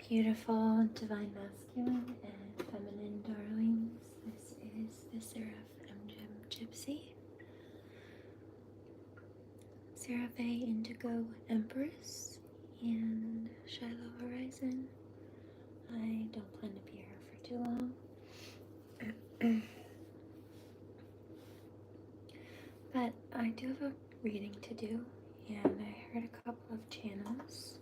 Beautiful, divine masculine and feminine darlings. This is the Seraphim Gypsy, SeraFae Indigo Empress, and Shiloh Horizon. I don't plan to be here for too long. But I do have a reading to do, and I heard a couple of channels.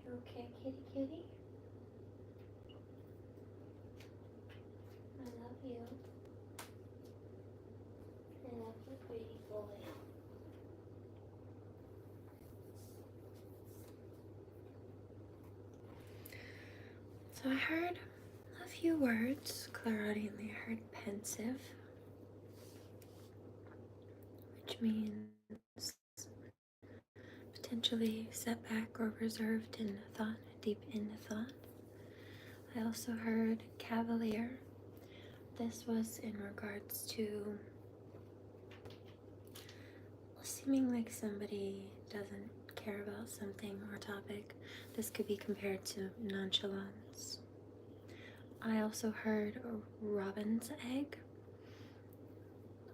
You okay, kitty kitty? I love you. I love you, pretty boy. So I heard a few words. Clairaudiently, I heard pensive, which means potentially set back or reserved in thought, deep in thought. I also heard cavalier. This was in regards to seeming like somebody doesn't care about something or topic. This could be compared to nonchalance. I also heard a robin's egg.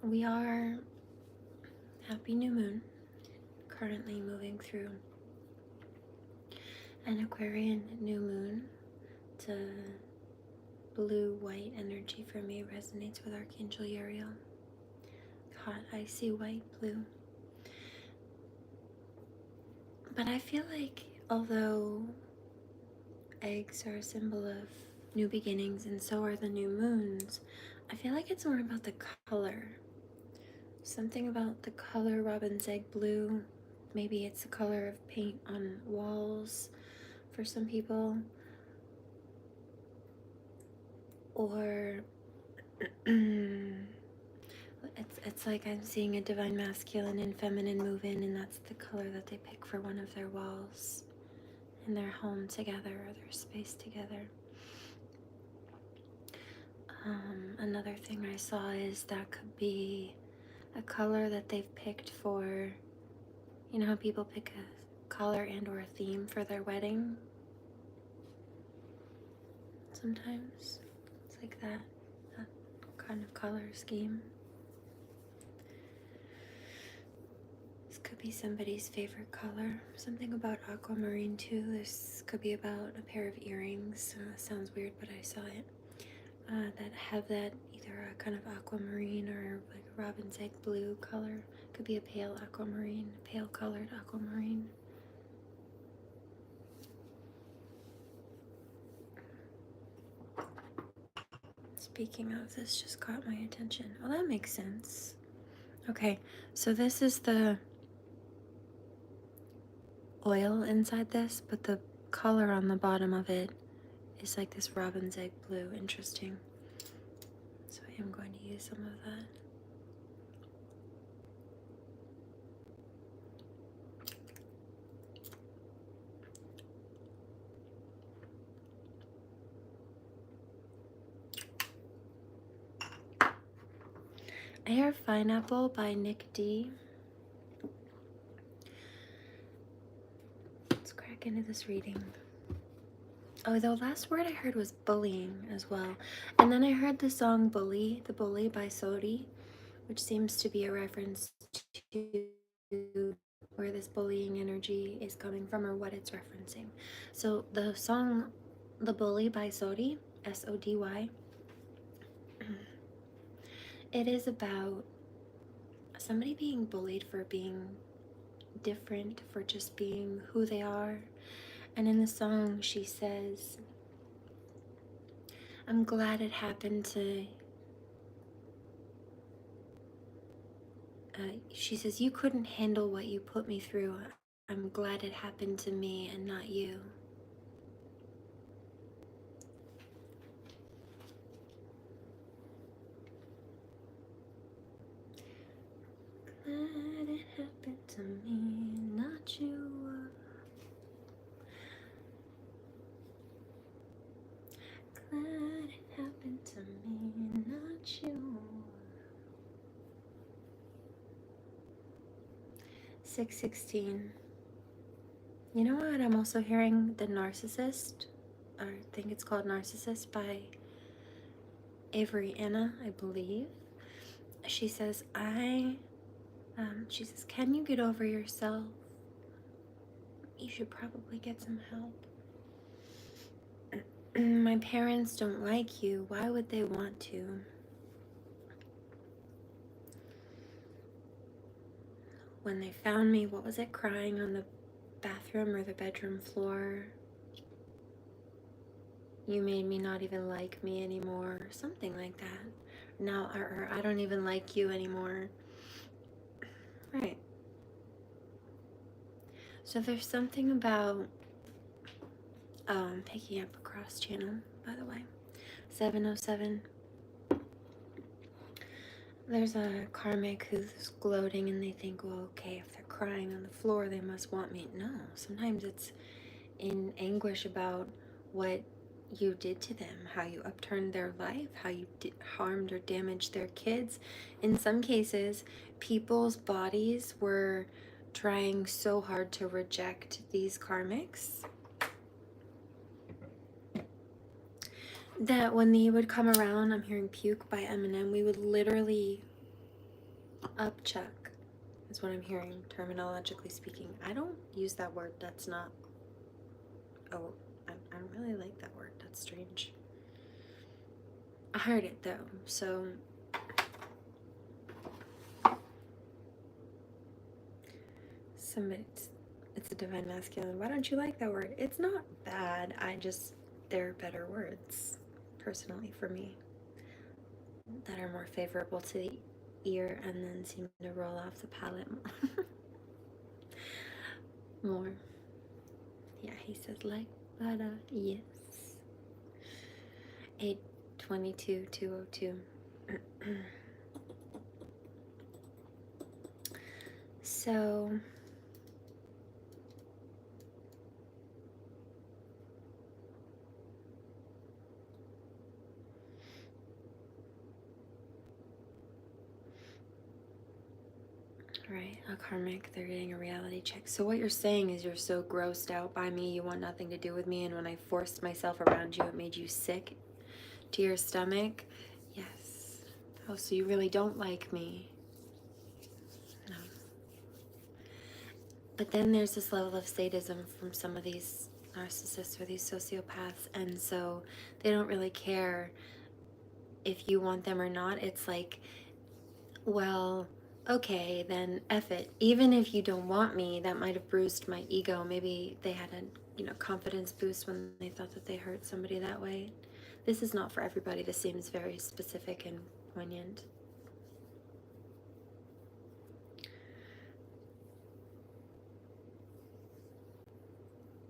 We are happy new moon, currently moving through an Aquarian new moon. The blue-white energy for me resonates with Archangel Uriel. Hot, icy white, blue. But I feel like although eggs are a symbol of new beginnings and so are the new moons, I feel like it's more about the color. Something about the color robin's egg blue. Maybe it's the color of paint on walls for some people. Or it's like I'm seeing a divine masculine and feminine move in, and that's the color that they pick for one of their walls in their home together or their space together. Another thing I saw is that could be a color that they've picked for, you know how people pick a color and or a theme for their wedding? Sometimes it's like that kind of color scheme. This could be somebody's favorite color. Something about aquamarine too. This could be about a pair of earrings. Sounds weird, but I saw it. That have that either a kind of aquamarine or like a robin's egg blue color. Could be a pale aquamarine, pale colored aquamarine. Speaking of, this just caught my attention. Oh, that makes sense. Okay, so this is the oil inside this, but the color on the bottom of it is like this robin's egg blue. Interesting. So I am going to use some of that. Air Pineapple by Nick D. Let's crack into this reading. Oh, the last word I heard was bullying as well. And then I heard the song Bully, The Bully by Sodi, which seems to be a reference to where this bullying energy is coming from or what it's referencing. So the song The Bully by Sodi, S-O-D-Y, it is about somebody being bullied for being different, for just being who they are. And in the song she says, I'm glad it happened to, she says, you couldn't handle what you put me through. I'm glad it happened to me and not you. Glad it happened to me, not you. Glad it happened to me, not you. 616. You know what? I'm also hearing The Narcissist, or I think it's called Narcissist by Avery Anna, I believe. She says, she says, can you get over yourself? You should probably get some help. My parents don't like you. Why would they want to? When they found me, what was it, crying on the bathroom or the bedroom floor? You made me not even like me anymore, or something like that. Now, or I don't even like you anymore. Right. So there's something about picking up a cross channel, by the way. 707. There's a karmic who's gloating and they think, well, okay, if they're crying on the floor, they must want me. No, sometimes it's in anguish about what you did to them, how you upturned their life, how you harmed or damaged their kids. In some cases, people's bodies were trying so hard to reject these karmics that when they would come around, I'm hearing Puke by Eminem, we would literally upchuck, is what I'm hearing, terminologically speaking. I don't use that word. That's not, oh, I don't really like that word. That's strange. I heard it though, so somebody, it's a divine masculine. Why don't you like that word? It's not bad. There are better words, personally, for me, that are more favorable to the ear and then seem to roll off the palate more. Yeah, he says like butter. Yes. 822-202. So right, a karmic, they're getting a reality check. So what you're saying is you're so grossed out by me, you want nothing to do with me, and when I forced myself around you, it made you sick to your stomach. Yes. Oh, so you really don't like me. No. But then there's this level of sadism from some of these narcissists or these sociopaths, and so they don't really care if you want them or not. It's like, well, okay, then F it. Even if you don't want me, that might have bruised my ego. Maybe they had a confidence boost when they thought that they hurt somebody that way. This is not for everybody. This seems very specific and poignant.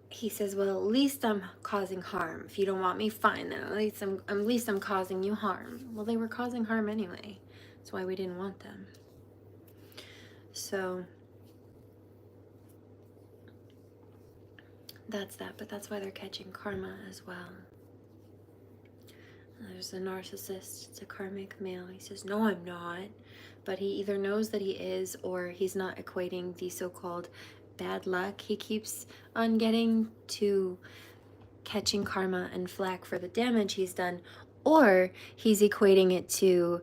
He says, well, at least I'm causing harm. If you don't want me, fine, then at least I'm causing you harm. Well, they were causing harm anyway. That's why we didn't want them. So that's that, but that's why they're catching karma as well. There's a narcissist, it's a karmic male. He says, no, I'm not. But he either knows that he is, or he's not equating the so-called bad luck. He keeps on getting to catching karma and flack for the damage he's done, or he's equating it to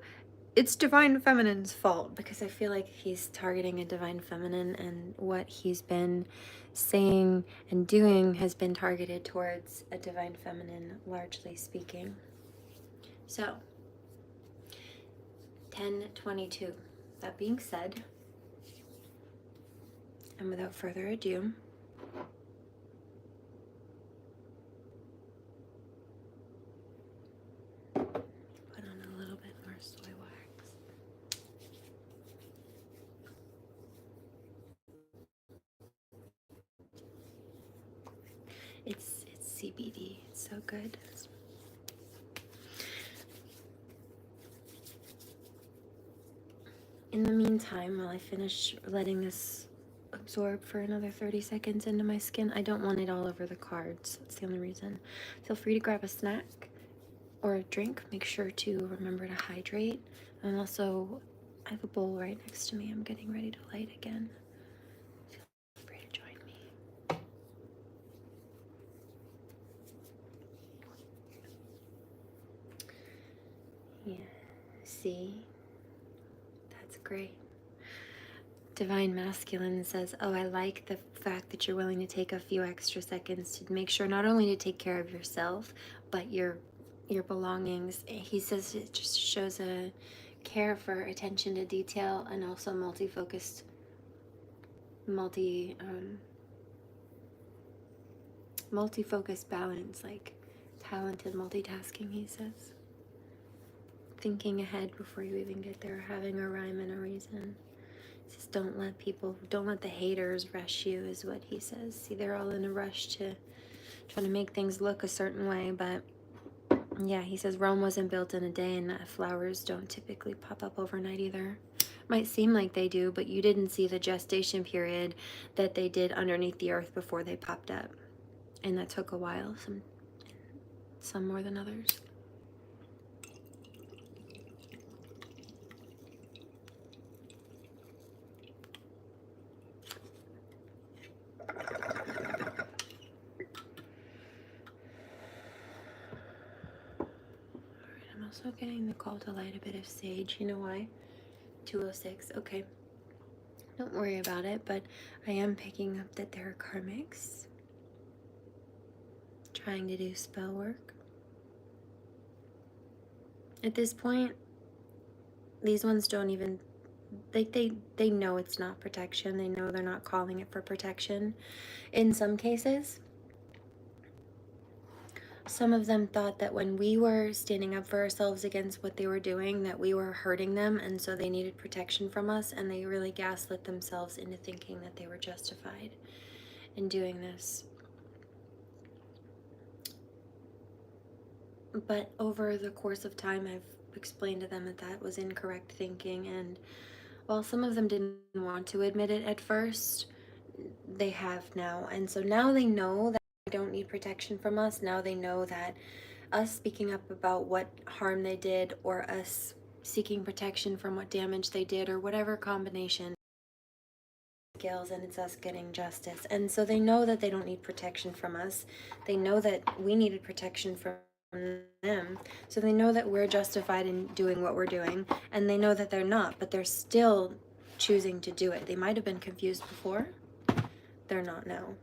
it's divine feminine's fault, because I feel like he's targeting a divine feminine, and what he's been saying and doing has been targeted towards a divine feminine, largely speaking. So 10:22. That being said, and without further ado, put on a little bit more soy wax. It's CBD. It's so good. In the meantime, while I finish letting this absorb for another 30 seconds into my skin, I don't want it all over the cards. That's the only reason. Feel free to grab a snack or a drink. Make sure to remember to hydrate. And also, I have a bowl right next to me. I'm getting ready to light again. Feel free to join me. Yeah, see? That's great. Divine Masculine says, oh, I like the fact that you're willing to take a few extra seconds to make sure not only to take care of yourself, but your belongings. He says it just shows a care for attention to detail, and also multi-focused, multi-focused balance, like talented multitasking, he says. Thinking ahead before you even get there, having a rhyme and a reason. Just don't let the haters rush you, is what he says. See, they're all in a rush to try to make things look a certain way, but yeah, he says Rome wasn't built in a day, and flowers don't typically pop up overnight either. Might seem like they do, but you didn't see the gestation period that they did underneath the earth before they popped up, and that took a while, some more than others. I'm also getting the call to light a bit of sage. You know why? 206. Okay. Don't worry about it, but I am picking up that there are karmics trying to do spell work. At this point, these ones don't even, they know it's not protection. They know they're not calling it for protection. In some cases, some of them thought that when we were standing up for ourselves against what they were doing, that we were hurting them, and so they needed protection from us, and they really gaslit themselves into thinking that they were justified in doing this. But over the course of time, I've explained to them that that was incorrect thinking, and while some of them didn't want to admit it at first, they have now. And so now they know that they don't need protection from us. Now they know that us speaking up about what harm they did, or us seeking protection from what damage they did, or whatever combination, skills, and it's us getting justice. And so they know that they don't need protection from us. They know that we needed protection from them. So they know that we're justified in doing what we're doing, and they know that they're not, but they're still choosing to do it. They might have been confused before. They're not now.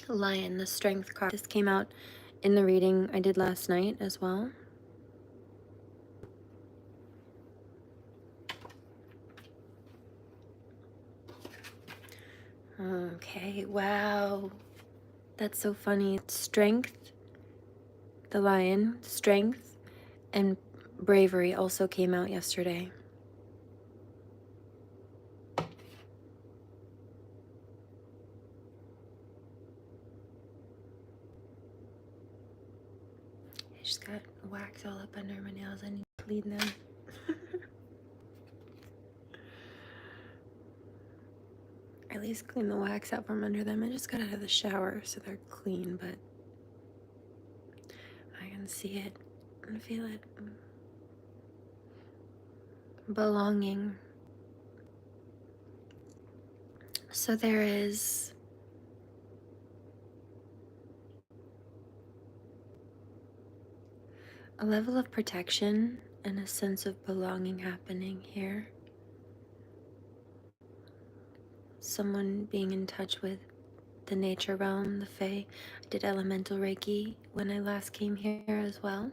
Lion, the strength card. This came out in the reading I did last night as well. Okay, wow. That's so funny. Strength, the lion, strength, and bravery also came out yesterday. I just got wax all up under my nails. I need to clean them. At least clean the wax out from under them. I just got out of the shower, so they're clean, but I can see it and feel it. belonging. So there is a level of protection and a sense of belonging happening here. Someone being in touch with the nature realm, the Fae. I did elemental Reiki when I last came here as well.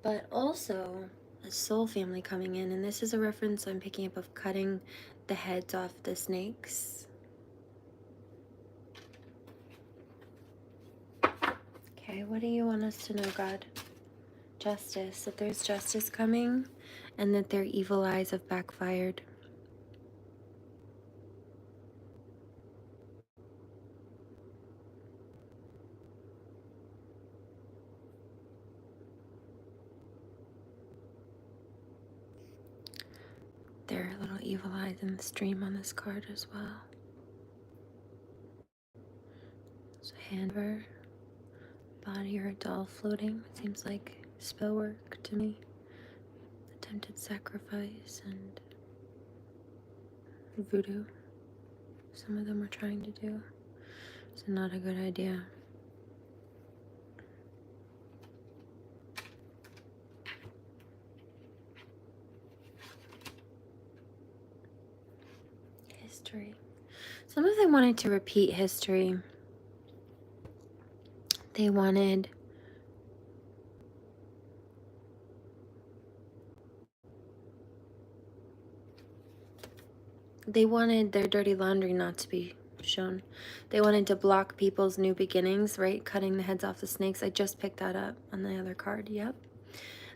But also a soul family coming in, and this is a reference I'm picking up of cutting the heads off the snakes. Okay, what do you want us to know, God? Justice, that there's justice coming and that their evil eyes have backfired. There are little evil eyes in the stream on this card as well. So hand or body or a doll floating. It seems like spell work to me. Attempted sacrifice and voodoo. Some of them are trying to do. So not a good idea. History. Some of them wanted to repeat history. They wanted their dirty laundry not to be shown. They wanted to block people's new beginnings, right? Cutting the heads off the snakes. I just picked that up on the other card. Yep.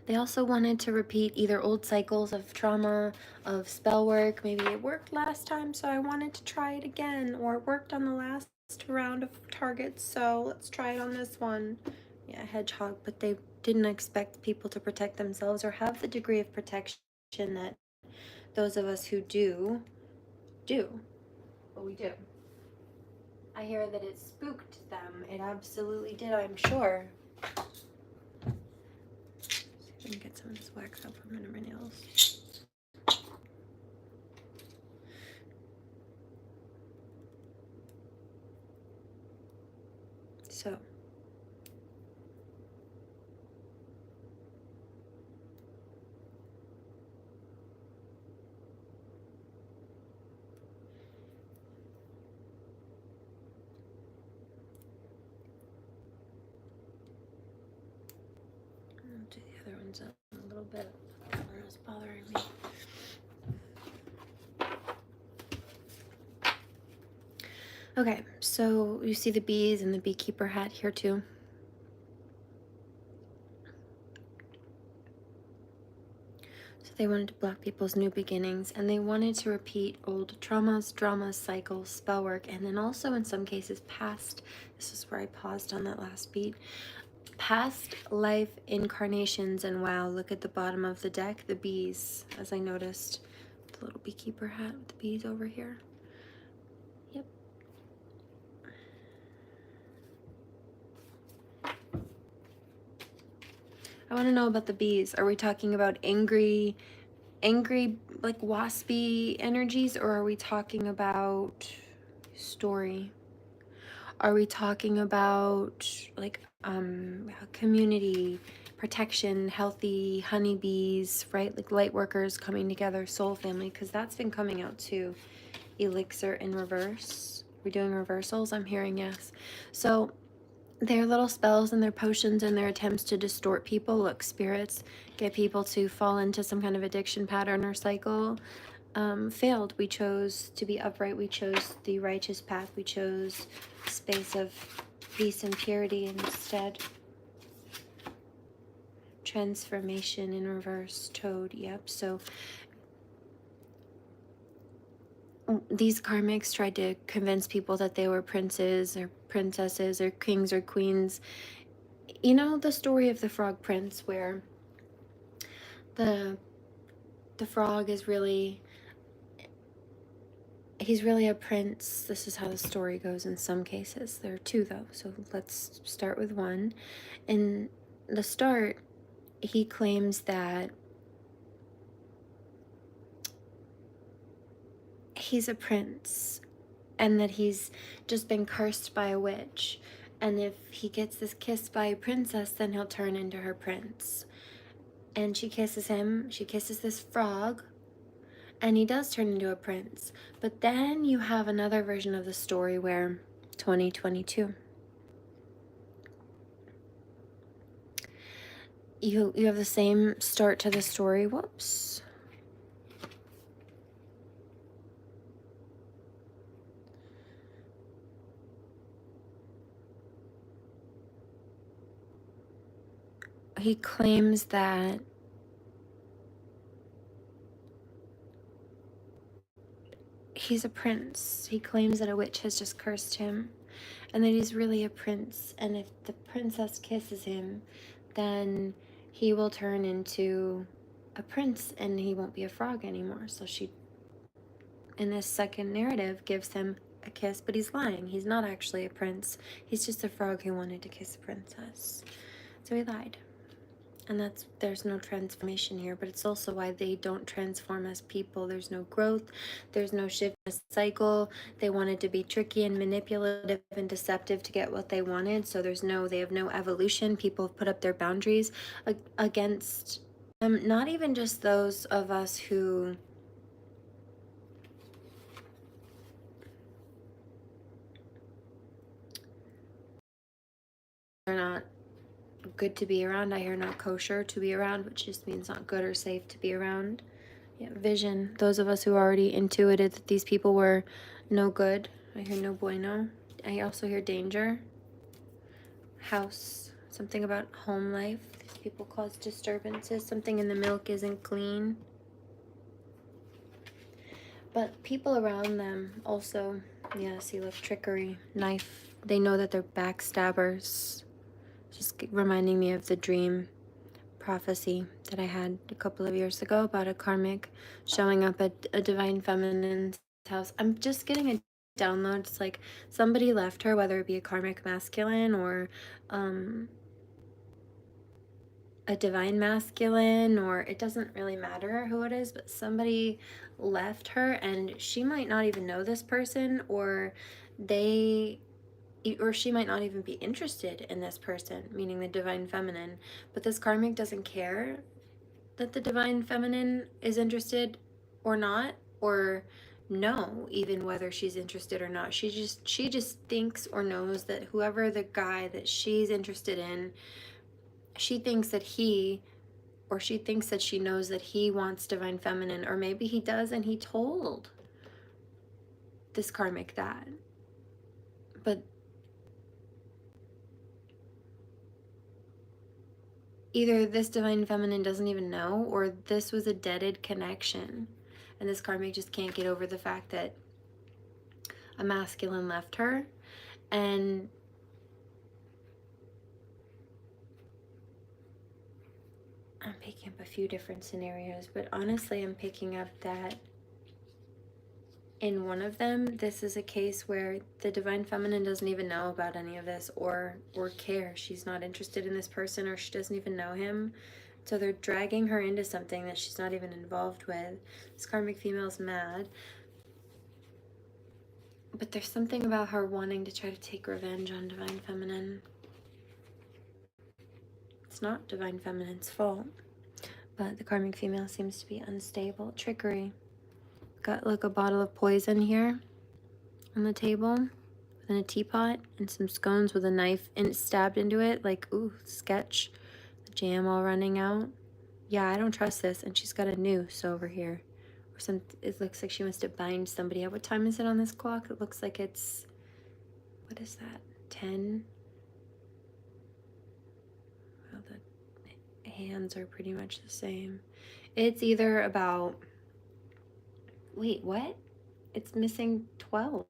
They also wanted to repeat either old cycles of trauma, of spell work. Maybe it worked last time, so I wanted to try it again. Or it worked on the last round of targets, so let's try it on this one. Yeah, hedgehog. But they didn't expect people to protect themselves or have the degree of protection that those of us who do. But we do. I hear that it spooked them. It absolutely did, I'm sure. See if I can get some of this wax out from under my nails. So, I'll do the other ones up a little bit. That one was bothering me. Okay, so you see the bees and the beekeeper hat here too. So they wanted to block people's new beginnings, and they wanted to repeat old traumas, dramas, cycles, spell work, and then also in some cases past. This is where I paused on that last beat. Past life incarnations, and wow, look at the bottom of the deck, the bees, as I noticed. The little beekeeper hat with the bees over here. Yep. I want to know about the bees. Are we talking about angry, like waspy energies, or are we talking about story? Are we talking about like community protection, healthy honeybees, right? Like light workers coming together, soul family, because that's been coming out too. Elixir in reverse. We're doing reversals. I'm hearing yes. So their little spells and their potions and their attempts to distort people, look, spirits, get people to fall into some kind of addiction pattern or cycle, failed. We chose to be upright. We chose the righteous path. We chose space of peace and purity instead. Transformation in reverse, toad. Yep. So these karmics tried to convince people that they were princes or princesses or kings or queens. You know the story of the frog prince, where the frog is really, he's really a prince. This is how the story goes in some cases. There are two though, so let's start with one. In the start, he claims that he's a prince and that he's just been cursed by a witch. And if he gets this kiss by a princess, then he'll turn into her prince. And she kisses him. She kisses this frog. And he does turn into a prince. But then you have another version of the story where 2022. You have the same start to the story. Whoops. He claims that he's a prince. He claims that a witch has just cursed him and that he's really a prince. And if the princess kisses him, then he will turn into a prince and he won't be a frog anymore. So she, in this second narrative, gives him a kiss, but he's lying. He's not actually a prince. He's just a frog who wanted to kiss a princess. So he lied. And there's no transformation here, but it's also why they don't transform as people. There's no growth, there's no shift in the cycle. They wanted to be tricky and manipulative and deceptive to get what they wanted, so they have no evolution. People have put up their boundaries against not even just those of us who are not good to be around. I hear not kosher to be around, which just means not good or safe to be around. Yeah, vision. Those of us who already intuited that these people were no good. I hear no bueno. I also hear danger. House. Something about home life. These people cause disturbances. Something in the milk isn't clean. But people around them also, yeah, see, look, trickery, knife. They know that they're backstabbers. Just reminding me of the dream prophecy that I had a couple of years ago about a karmic showing up at a divine feminine's house. I'm just getting a download. It's like somebody left her, whether it be a karmic masculine or a divine masculine, or it doesn't really matter who it is, but somebody left her and she might not even know this person, or she might not even be interested in this person, meaning the divine feminine, but this karmic doesn't care that the divine feminine is interested or not, or know even whether she's interested or not. She just thinks or knows that whoever the guy that she's interested in, she thinks that he, or she thinks that she knows that he wants divine feminine, or maybe he does and he told this karmic that. But either this divine feminine doesn't even know, or this was a deaded connection and this karmic just can't get over the fact that a masculine left her. And I'm picking up a few different scenarios, but honestly I'm picking up that in one of them, this is a case where the divine feminine doesn't even know about any of this or care. She's not interested in this person, or she doesn't even know him. So they're dragging her into something that she's not even involved with. This karmic female's mad. But there's something about her wanting to try to take revenge on divine feminine. It's not divine feminine's fault. But the karmic female seems to be unstable. Trickery. Got like a bottle of poison here on the table, and a teapot, and some scones with a knife stabbed into it, like, ooh, sketch. The jam all running out. Yeah, I don't trust this. And she's got a noose over here. Or some, it looks like she wants to bind somebody. At what time is it on this clock? It looks like it's, what is that, 10? Well, the hands are pretty much the same. It's either about, wait, what? It's missing 12.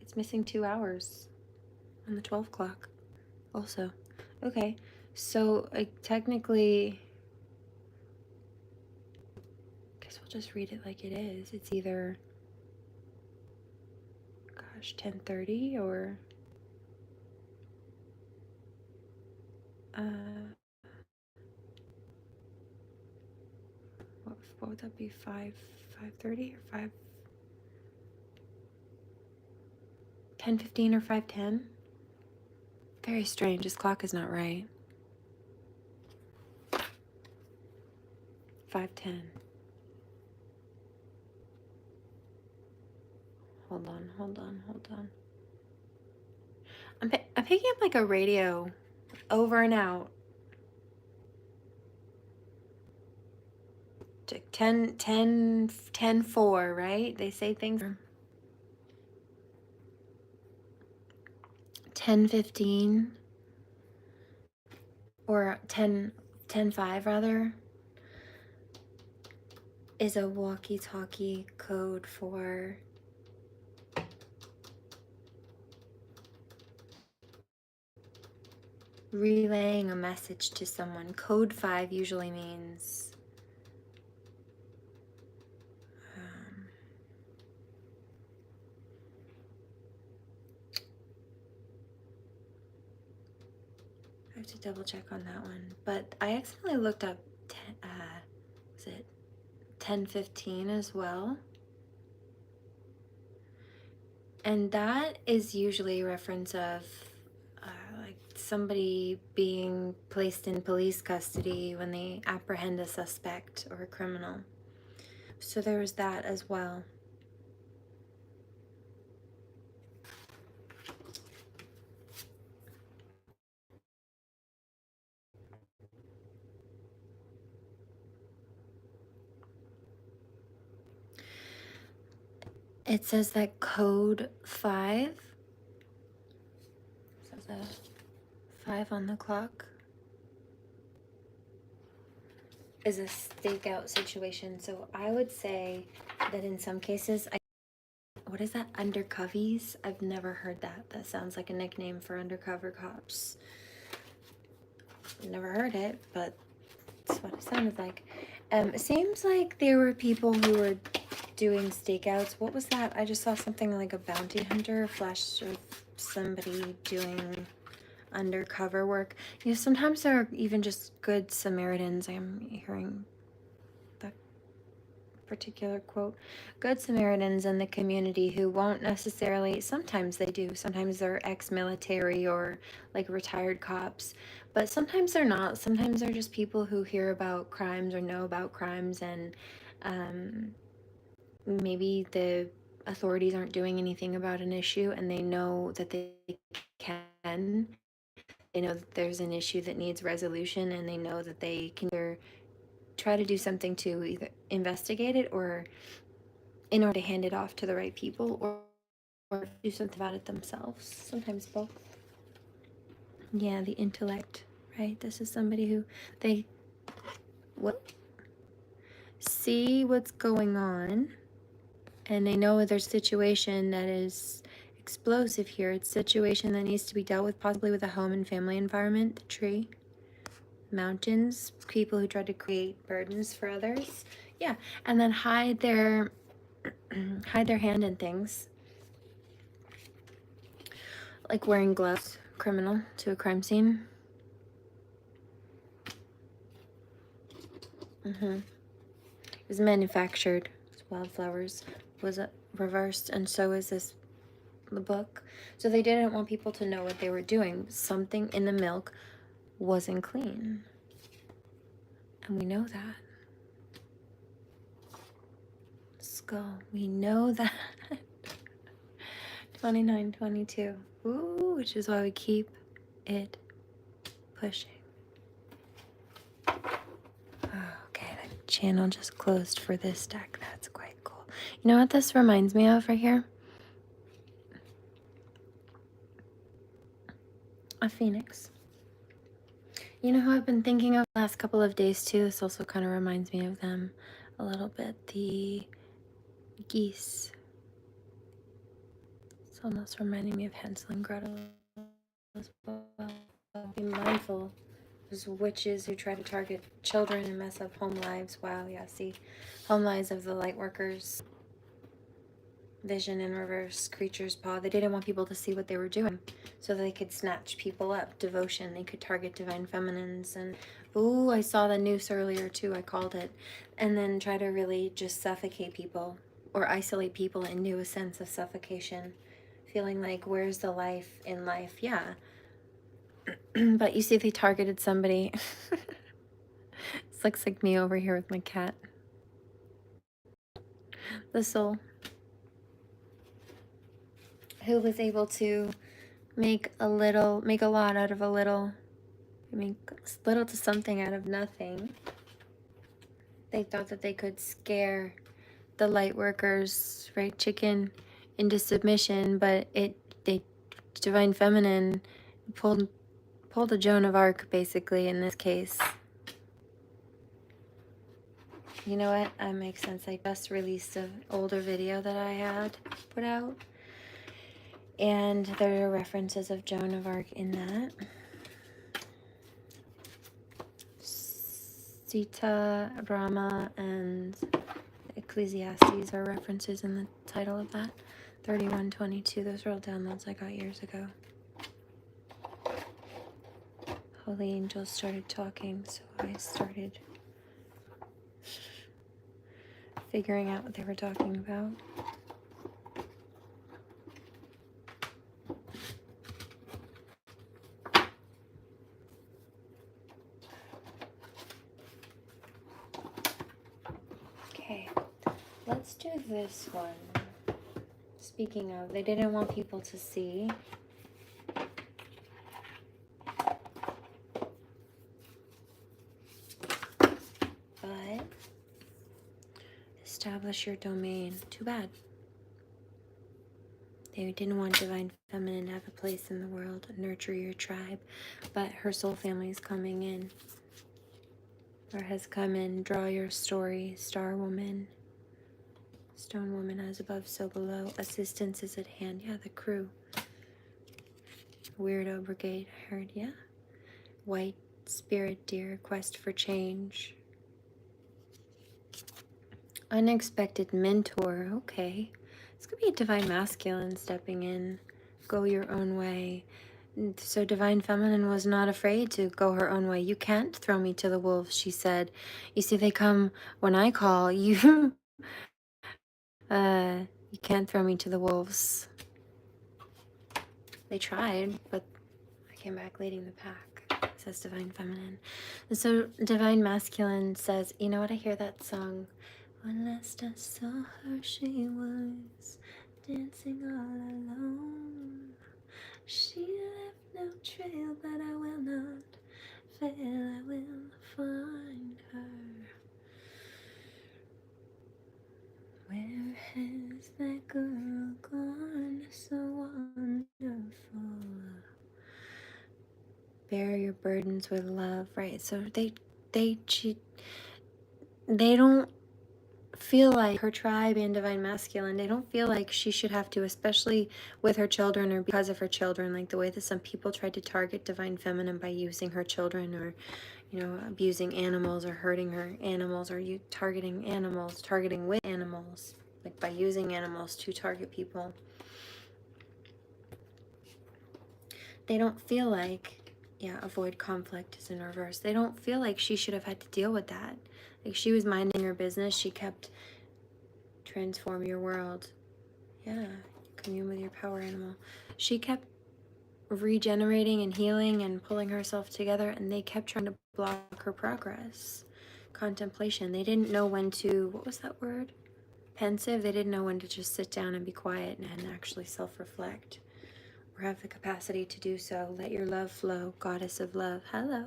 It's missing 2 hours on the 12 clock also. Okay, so technically, I guess we'll just read it like it is. It's either, gosh, 10:30 or what would that be? 5:30 or 10:15 or 5:10? Very strange. This clock is not right. 5:10. Hold on. I'm picking up like a radio over and out. 10:4, right? They say things. 10:15 or 10:5 rather is a walkie-talkie code for relaying a message to someone. Code 5 usually means I have to double check on that one. But I accidentally looked up was it 10:15 as well? And that is usually a reference of like somebody being placed in police custody when they apprehend a suspect or a criminal. So there was that as well. It says that code 5, so the 5 on the clock, is a stakeout situation. So I would say that in some cases, what is that, undercovies? I've never heard that. That sounds like a nickname for undercover cops. Never heard it, but that's what it sounded like. It seems like there were people who were doing stakeouts. What was that? I just saw something like a bounty hunter flash of somebody doing undercover work. You know, sometimes there are even just good Samaritans. I'm hearing that particular quote. Good Samaritans in the community who won't necessarily, sometimes they do, sometimes they're ex-military or like retired cops, but sometimes they're not. Sometimes they're just people who hear about crimes or know about crimes, and maybe the authorities aren't doing anything about an issue and they know that they can. They know that there's an issue that needs resolution, and they know that they can either try to do something to either investigate it or in order to hand it off to the right people, or do something about it themselves. Sometimes both. Yeah, the intellect, right? This is somebody who they see what's going on, and they know there's a situation that is explosive here. It's a situation that needs to be dealt with, possibly with a home and family environment, the tree, mountains, people who try to create burdens for others. Yeah, and then hide their hand in things, like wearing gloves, criminal to a crime scene. It was manufactured. Wildflowers was reversed, and so is the book. So they didn't want people to know what they were doing. Something in the milk wasn't clean, and we know that. Skull, we know that. 2922. Ooh, which is why we keep it pushing. Okay, the channel just closed for this deck. That's quite cool. You know what this reminds me of right here? A phoenix. You know who I've been thinking of the last couple of days too? This also kind of reminds me of them a little bit. The geese. It's almost reminding me of Hansel and Gretel as well. Be mindful. Those witches who try to target children and mess up home lives. Wow, yeah, see, home lives of the light workers. Vision in reverse, creature's paw. They didn't want people to see what they were doing, so they could snatch people up. Devotion, they could target divine feminines. And ooh, I saw the noose earlier too, I called it. And then try to really just suffocate people or isolate people into a sense of suffocation, feeling like, where's the life in life? Yeah. But you see, they targeted somebody. This looks like me over here with my cat. The soul, who was able to make a lot out of a little, make little to something out of nothing. They thought that they could scare the light workers, right, chicken, into submission, but they divine feminine pulled a Joan of Arc basically in this case. You know what? That makes sense. I just released an older video that I had put out, and there are references of Joan of Arc in that. Sita, Brahma, and Ecclesiastes are references in the title of that. 3122, those are all downloads I got years ago. Holy angels started talking, so I started figuring out what they were talking about. Okay, let's do this one. Speaking of, they didn't want people to see. But establish your domain. Too bad. They didn't want divine feminine to have a place in the world, nurture your tribe, but her soul family is coming in, or has come in. Draw your story, star woman, stone woman, as above, so below. Assistance is at hand. Yeah, the crew. Weirdo brigade, I heard, yeah. White spirit deer, quest for change. Unexpected mentor, okay. This could be a divine masculine stepping in. Go your own way. So divine feminine was not afraid to go her own way. You can't throw me to the wolves, she said. You see, they come when I call. You you can't throw me to the wolves. They tried, but I came back leading the pack, says divine feminine. And so divine masculine says, you know what, I hear that song. When last I saw her, she was dancing all alone. She left no trail, but I will not fail. I will find her. Where has that girl gone? So wonderful. Bear your burdens with love, right? So they don't feel like, her tribe and divine masculine, they don't feel like she should have to, especially with her children or because of her children, like the way that some people tried to target divine feminine by using her children, or abusing animals or hurting her animals, or you targeting animals, targeting with animals, like by using animals to target people. They don't feel like, avoid conflict is in reverse. They don't feel like she should have had to deal with that. Like, she was minding her business. She kept transform your world. Yeah, commune with your power animal. She kept regenerating and healing and pulling herself together, and they kept trying to block her progress. Contemplation. They didn't know when to, what was that word? Pensive. They didn't know when to just sit down and be quiet and actually self-reflect, or have the capacity to do so. Let your love flow, goddess of love. Hello.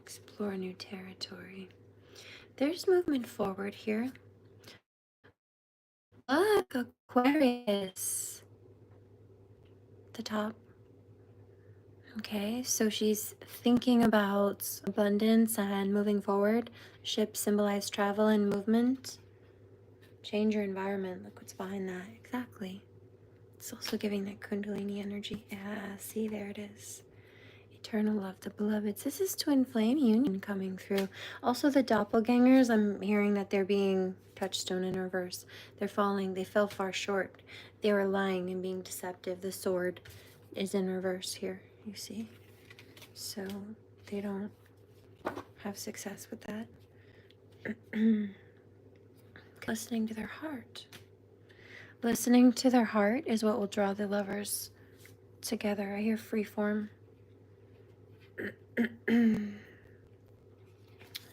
Explore new territory. There's movement forward here. Look, Aquarius. The top. Okay, so she's thinking about abundance and moving forward. Ships symbolize travel and movement. Change your environment. Look what's behind that. Exactly. It's also giving that Kundalini energy. Yeah, see, there it is. Eternal love, the beloveds. This is twin flame union coming through. Also, the doppelgangers, I'm hearing that they're being touchstone in reverse. They're falling. They fell far short. They were lying and being deceptive. The sword is in reverse here, you see. So they don't have success with that. Listening to their heart. Listening to their heart is what will draw the lovers together. I hear freeform.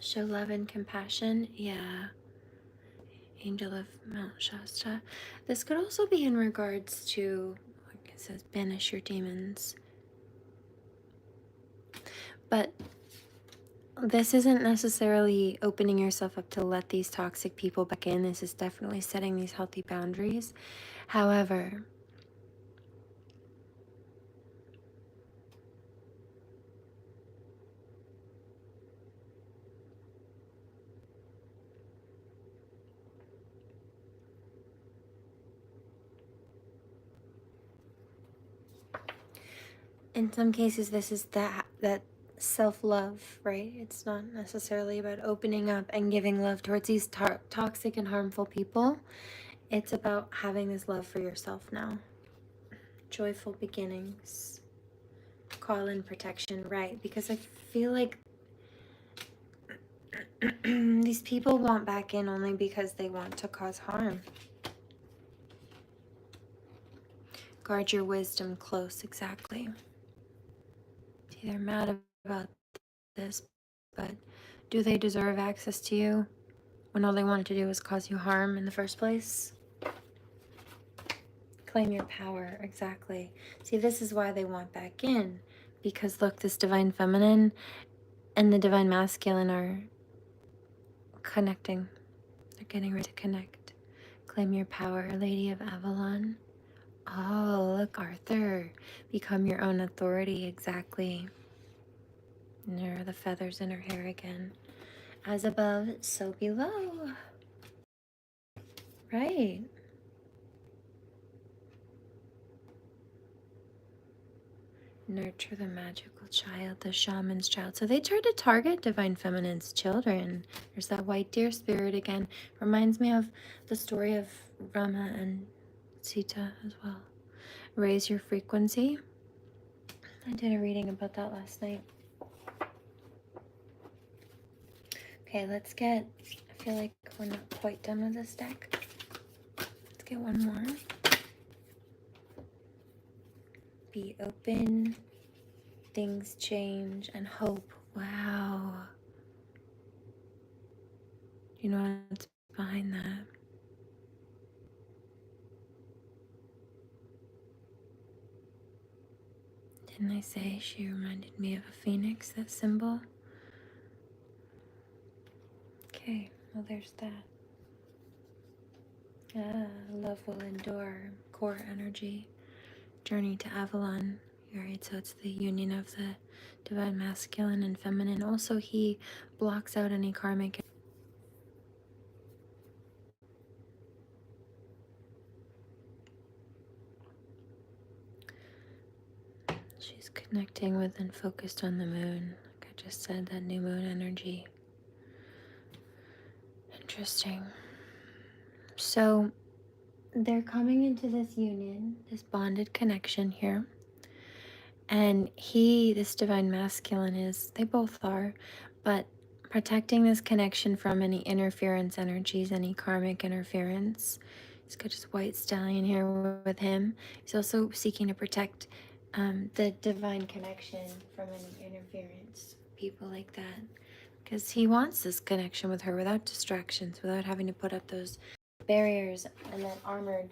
Show love and compassion. Yeah. Angel of Mount Shasta. This could also be in regards to, like it says, banish your demons. But this isn't necessarily opening yourself up to let these toxic people back in. This is definitely setting these healthy boundaries. However, in some cases, this is that self-love, right? It's not necessarily about opening up and giving love towards these toxic and harmful people. It's about having this love for yourself now. Joyful beginnings. Call in protection, right? Because I feel like these people want back in only because they want to cause harm. Guard your wisdom close, exactly. See, they're mad about this, but do they deserve access to you when all they wanted to do was cause you harm in the first place? Claim your power, exactly. See, this is why they want back in, because look, this divine feminine and the divine masculine are connecting. They're getting ready to connect. Claim your power, Lady of Avalon. Oh, look, Arthur. Become your own authority, exactly. And there are the feathers in her hair again. As above, so below. Right. Nurture the magical child, the shaman's child. So they try to target divine feminine's children. There's that white deer spirit again. Reminds me of the story of Rama and Sita as well. Raise your frequency. I did a reading about that last night. Okay, let's get, I feel like we're not quite done with this deck. Let's get one more. Be open, things change, and hope. Wow. You know what's behind that? Didn't I say she reminded me of a phoenix, that symbol? Okay, well there's that. Love will endure, core energy, journey to Avalon. Right, so it's the union of the divine masculine and feminine. Also, he blocks out any karmic. She's connecting with and focused on the moon. Like I just said, that new moon energy. Interesting. So they're coming into this union, this bonded connection here. And he, this divine masculine, they both are, but protecting this connection from any interference energies, any karmic interference. He's got his white stallion here with him. He's also seeking to protect the divine connection from any interference, people like that. Because he wants this connection with her without distractions, without having to put up those barriers and that armored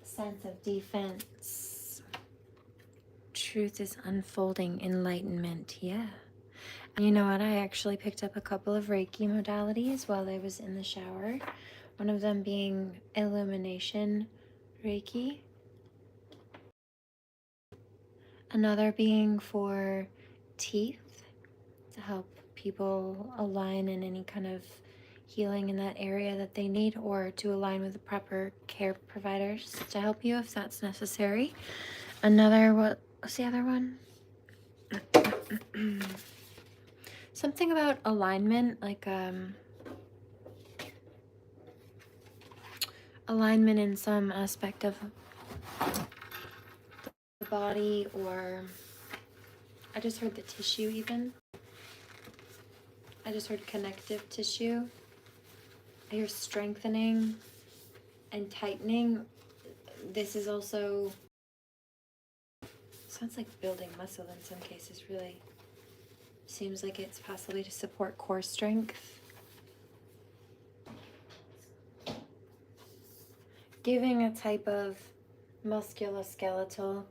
sense of defense. Truth is unfolding, enlightenment, yeah. And you know what? I actually picked up a couple of Reiki modalities while I was in the shower. One of them being illumination Reiki. Another being for teeth, to help people align in any kind of healing in that area that they need, or to align with the proper care providers to help you if that's necessary. Another, what's the other one? Something about alignment, like alignment in some aspect of the body, or I just heard the tissue even. I just heard connective tissue. I hear strengthening and tightening. This is also, sounds like building muscle in some cases, really. Seems like it's possibly to support core strength. Giving a type of musculoskeletal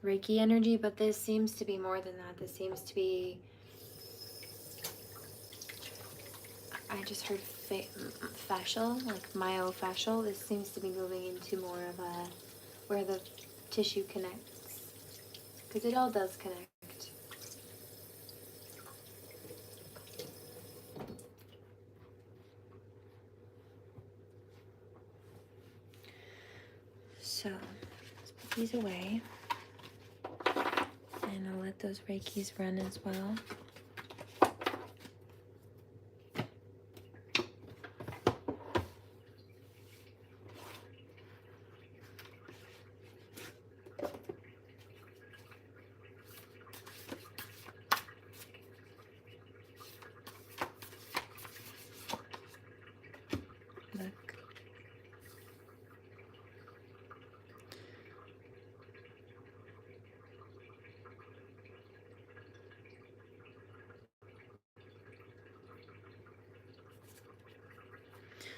Reiki energy, but this seems to be more than that. This seems to be, I just heard fascial, like myofascial. This seems to be moving into more of a, where the tissue connects, because it all does connect. So let's put these away, and I'll let those Reikis run as well. Look.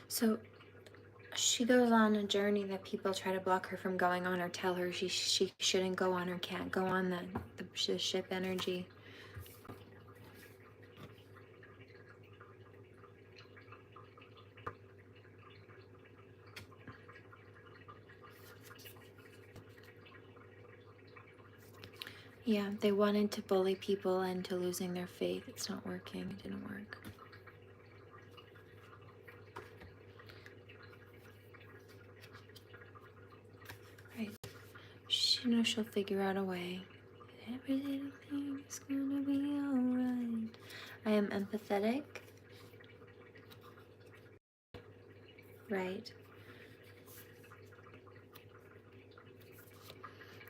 So she goes on a journey that people try to block her from going on, or tell her she shouldn't go on or can't go on, the ship energy. Yeah, they wanted to bully people into losing their faith. It's not working. It didn't work. Right. She knows she'll figure out a way. Every little thing is gonna be alright. I am empathetic. Right.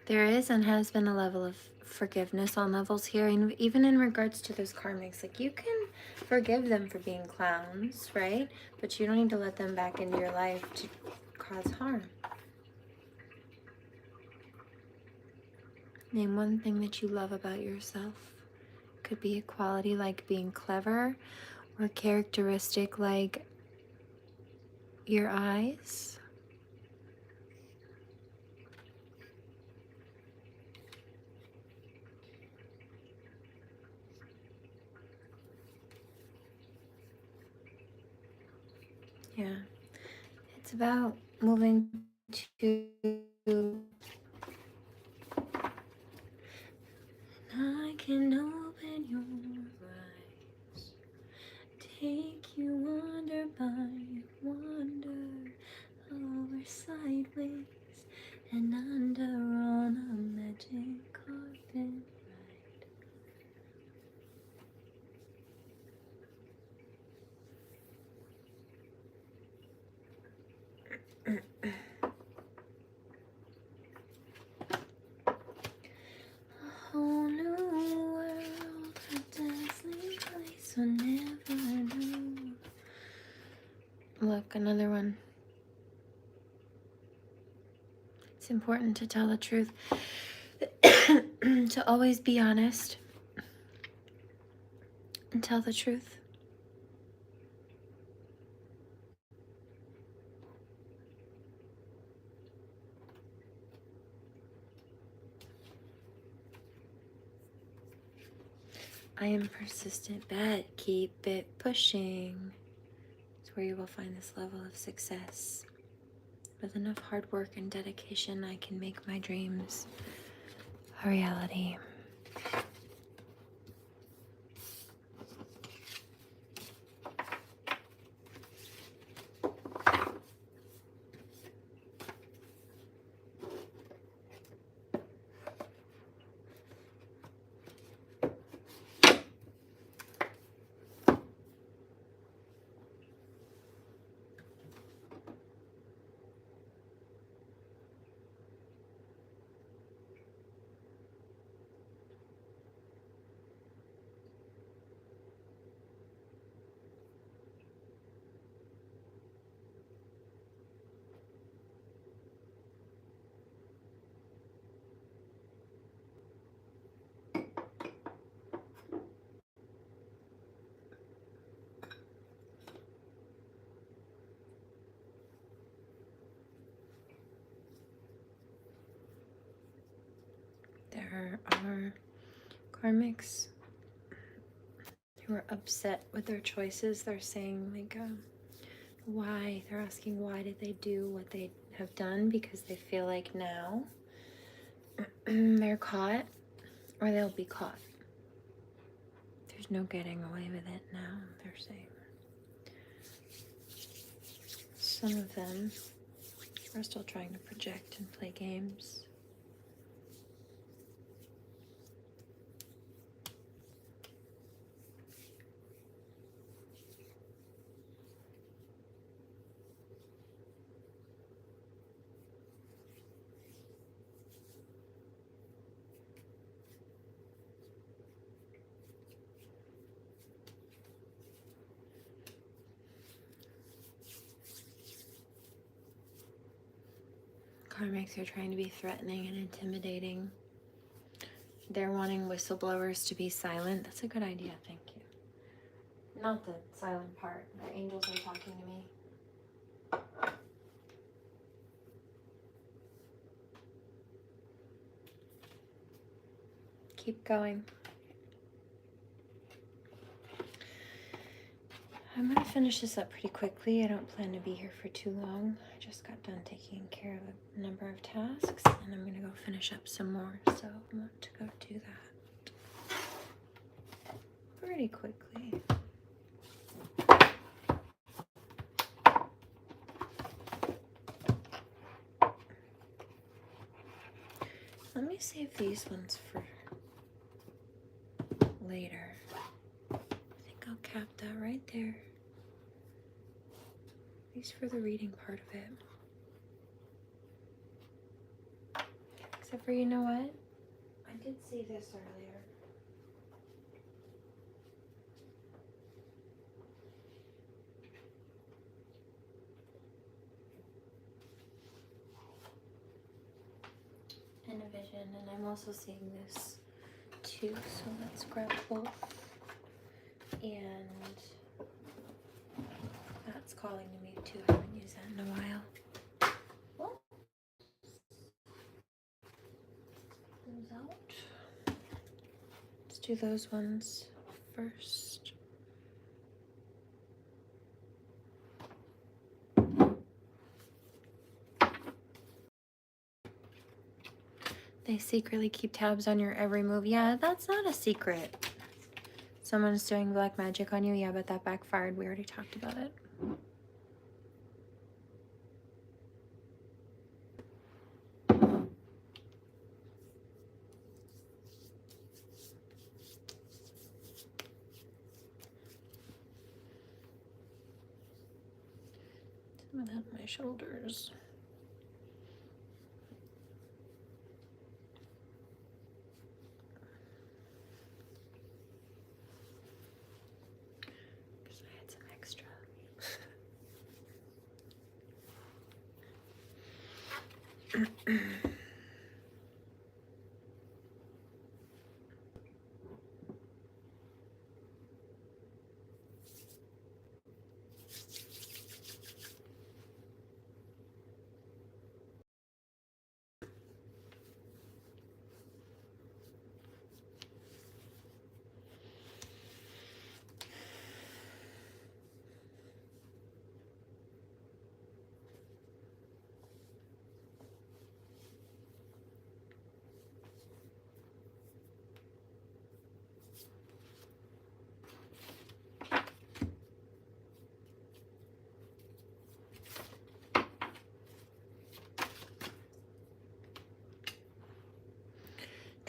There is and has been a level of forgiveness on levels here, and even in regards to those karmics, like you can forgive them for being clowns, right? But you don't need to let them back into your life to cause harm. Name one thing that you love about yourself. Could be a quality like being clever, or a characteristic like your eyes. Yeah, it's about moving to, I can open your eyes, take you under by wonder, over sideways and under on a magic carpet ride. A whole new world, a dazzling place I never knew. Look, another one. It's important to tell the truth, to always be honest and tell the truth. I am persistent, but keep it pushing. It's where you will find this level of success. With enough hard work and dedication, I can make my dreams a reality. There are karmics who are upset with their choices. They're saying, like, why? They're asking why did they do what they have done, because they feel like now they're caught, or they'll be caught. There's no getting away with it now, they're saying. Some of them are still trying to project and play games. Karmics are trying to be threatening and intimidating. They're wanting whistleblowers to be silent. That's a good idea, thank you. Not the silent part. The angels are talking to me. Keep going. I'm going to finish this up pretty quickly. I don't plan to be here for too long. I just got done taking care of a number of tasks, and I'm going to go finish up some more. So I want to go do that pretty quickly. Let me save these ones for later. I think I'll cap that right there. These for the reading part of it. Except for, you know what? I did see this earlier. In a vision, and I'm also seeing this too, so let's grab both. And that's calling to me too. I haven't used that in a while. Those out. Let's do those ones first. They secretly keep tabs on your every move. Yeah, that's not a secret. Someone's doing black magic on you. Yeah, but that backfired. We already talked about it. Some of that on my shoulders. Because I had some extra.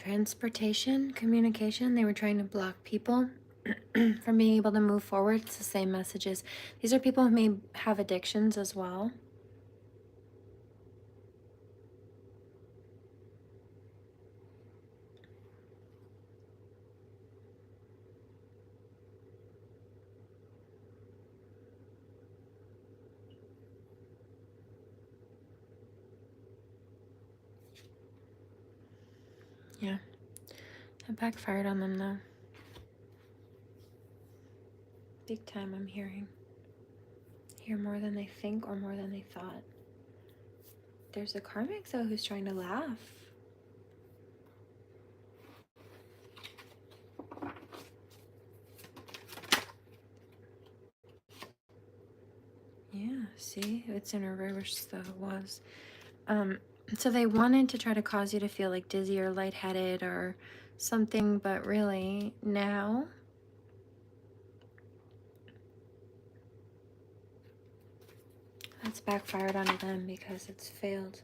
Transportation, communication, they were trying to block people from being able to move forward. It's the same messages. These are people who may have addictions as well. Yeah. It backfired on them though. Big time, I'm hearing. Hear more than they think or more than they thought. There's a karmic though who's trying to laugh. Yeah, see? It's in reverse though, it was. So they wanted to try to cause you to feel like dizzy or lightheaded or something, but really now that's backfired on them because it's failed.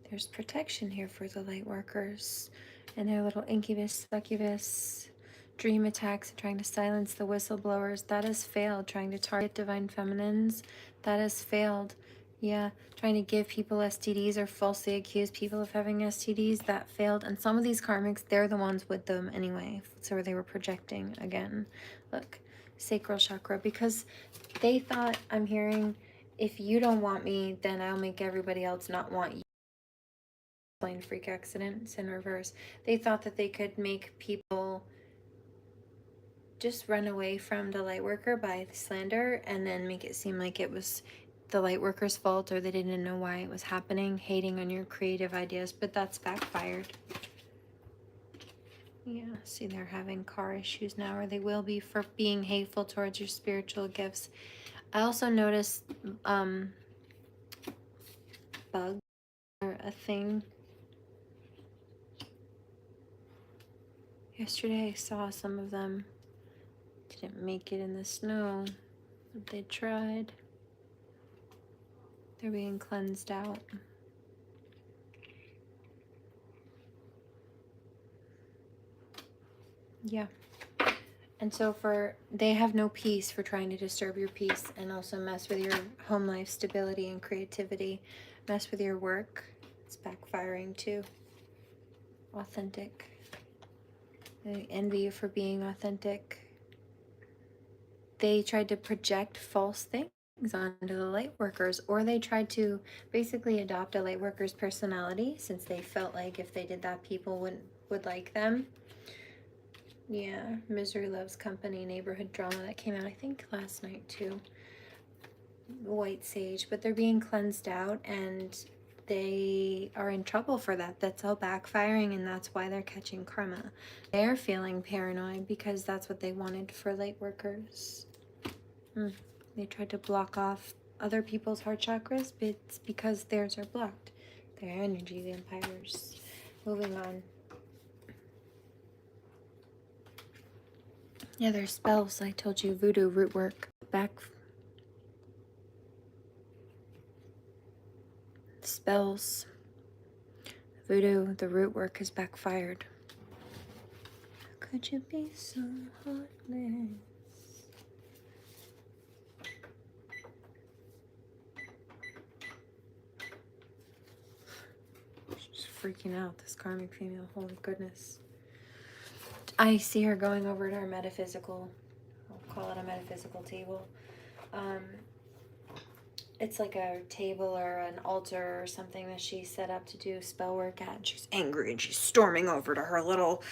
There's protection here for the light workers and their little incubus, succubus, dream attacks, trying to silence the whistleblowers. That has failed. Trying to target divine feminines. That has failed. Yeah, trying to give people STDs or falsely accuse people of having STDs. That failed. And some of these karmics, they're the ones with them anyway. So they were projecting again. Look, sacral chakra, because they thought, I'm hearing, if you don't want me, then I'll make everybody else not want you. Plane freak accidents in reverse. They thought that they could make people just run away from the light worker by slander and then make it seem like it was the light worker's fault or they didn't know why it was happening, hating on your creative ideas, but that's backfired. Yeah, see, they're having car issues now, or they will be, for being hateful towards your spiritual gifts. I also noticed bugs are a thing. Yesterday I saw some of them. Didn't make it in the snow, but they tried. They're being cleansed out. Yeah. And so they have no peace for trying to disturb your peace and also mess with your home life stability and creativity, mess with your work. It's backfiring too. Authentic. They envy you for being authentic. They tried to project false things onto the light workers, or they tried to basically adopt a light worker's personality since they felt like if they did that, people would like them. Yeah, Misery Loves Company, neighborhood drama that came out, I think, last night too. White Sage, but they're being cleansed out and they are in trouble for that. That's all backfiring and that's why they're catching karma. They're feeling paranoid because that's what they wanted for light workers. They tried to block off other people's heart chakras, but it's because theirs are blocked. Their energy vampires. Moving on. Yeah, there's spells. I told you, voodoo, root work, spells. Voodoo, the root work has backfired. Could you be so heartless? She's freaking out, this karmic female. Holy goodness. I see her going over to her metaphysical, I'll call it a metaphysical table. It's like a table or an altar or something that she set up to do spell work at. And she's angry and she's storming over to her little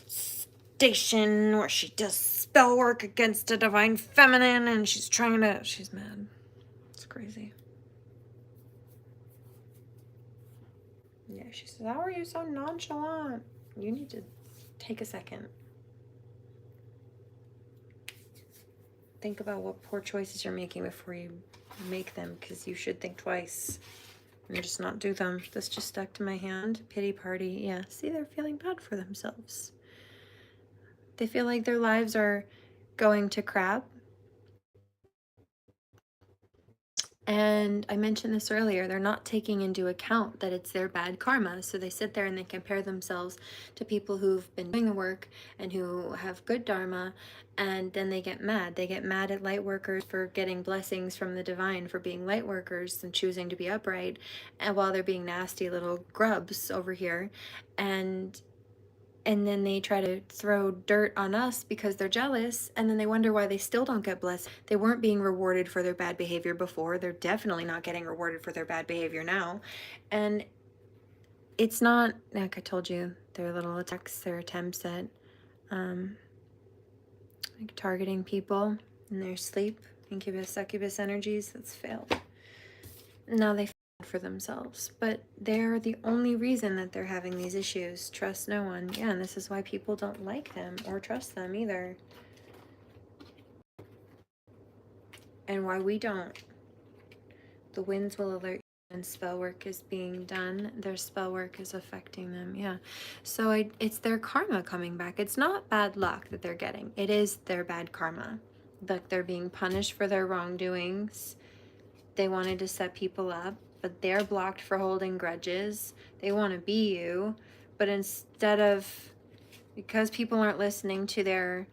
station where she does spell work against a divine feminine and she's mad. It's crazy. Yeah, she says, how are you so nonchalant? You need to take a second. Think about what poor choices you're making before you make them, because you should think twice and just not do them. This just stuck to my hand. Pity party. Yeah, see, they're feeling bad for themselves. They feel like their lives are going to crap. And I mentioned this earlier, they're not taking into account that it's their bad karma. So they sit there and they compare themselves to people who've been doing the work and who have good dharma, and then they get mad. They get mad at light workers for getting blessings from the divine for being light workers and choosing to be upright, and while they're being nasty little grubs over here. And then they try to throw dirt on us because they're jealous, and then they wonder why they still don't get blessed. They weren't being rewarded for their bad behavior before. They're definitely not getting rewarded for their bad behavior now. And it's not, like I told you, their little attacks, their attempts at like targeting people in their sleep, incubus, succubus energies, that's failed. Now they for themselves, but they're the only reason that they're having these issues. Trust no one. Yeah, and this is why people don't like them or trust them either, and why we don't. The winds will alert you when spell work is being done. Their spell work is affecting them. Yeah, so it's their karma coming back. It's not bad luck that they're getting, it is their bad karma. Like, they're being punished for their wrongdoings. They wanted to set people up, but they're blocked for holding grudges. They want to be you, but instead of, because people aren't listening to their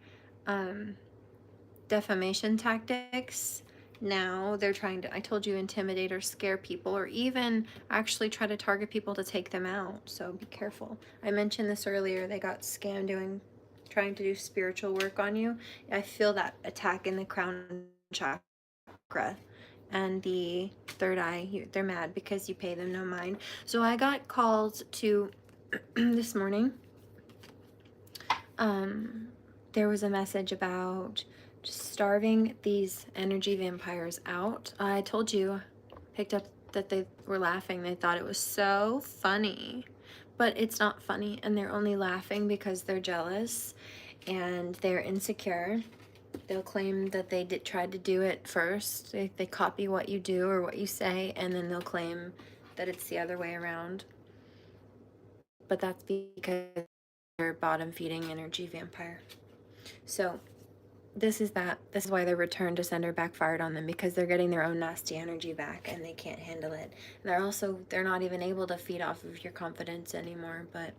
defamation tactics, now they're trying to, I told you, intimidate or scare people, or even actually try to target people to take them out. So be careful. I mentioned this earlier. They got scammed trying to do spiritual work on you. I feel that attack in the crown chakra and the third eye. They're mad because you pay them no mind. So I got called to this morning. There was a message about just starving these energy vampires out. I told you, picked up that they were laughing. They thought it was so funny, but it's not funny, and they're only laughing because they're jealous and they're insecure. They'll claim that they tried to do it first. They copy what you do or what you say, and then they'll claim that it's the other way around. But that's because they're bottom feeding energy vampire. So this is why their return to sender backfired on them, because they're getting their own nasty energy back and they can't handle it. And they're not even able to feed off of your confidence anymore, but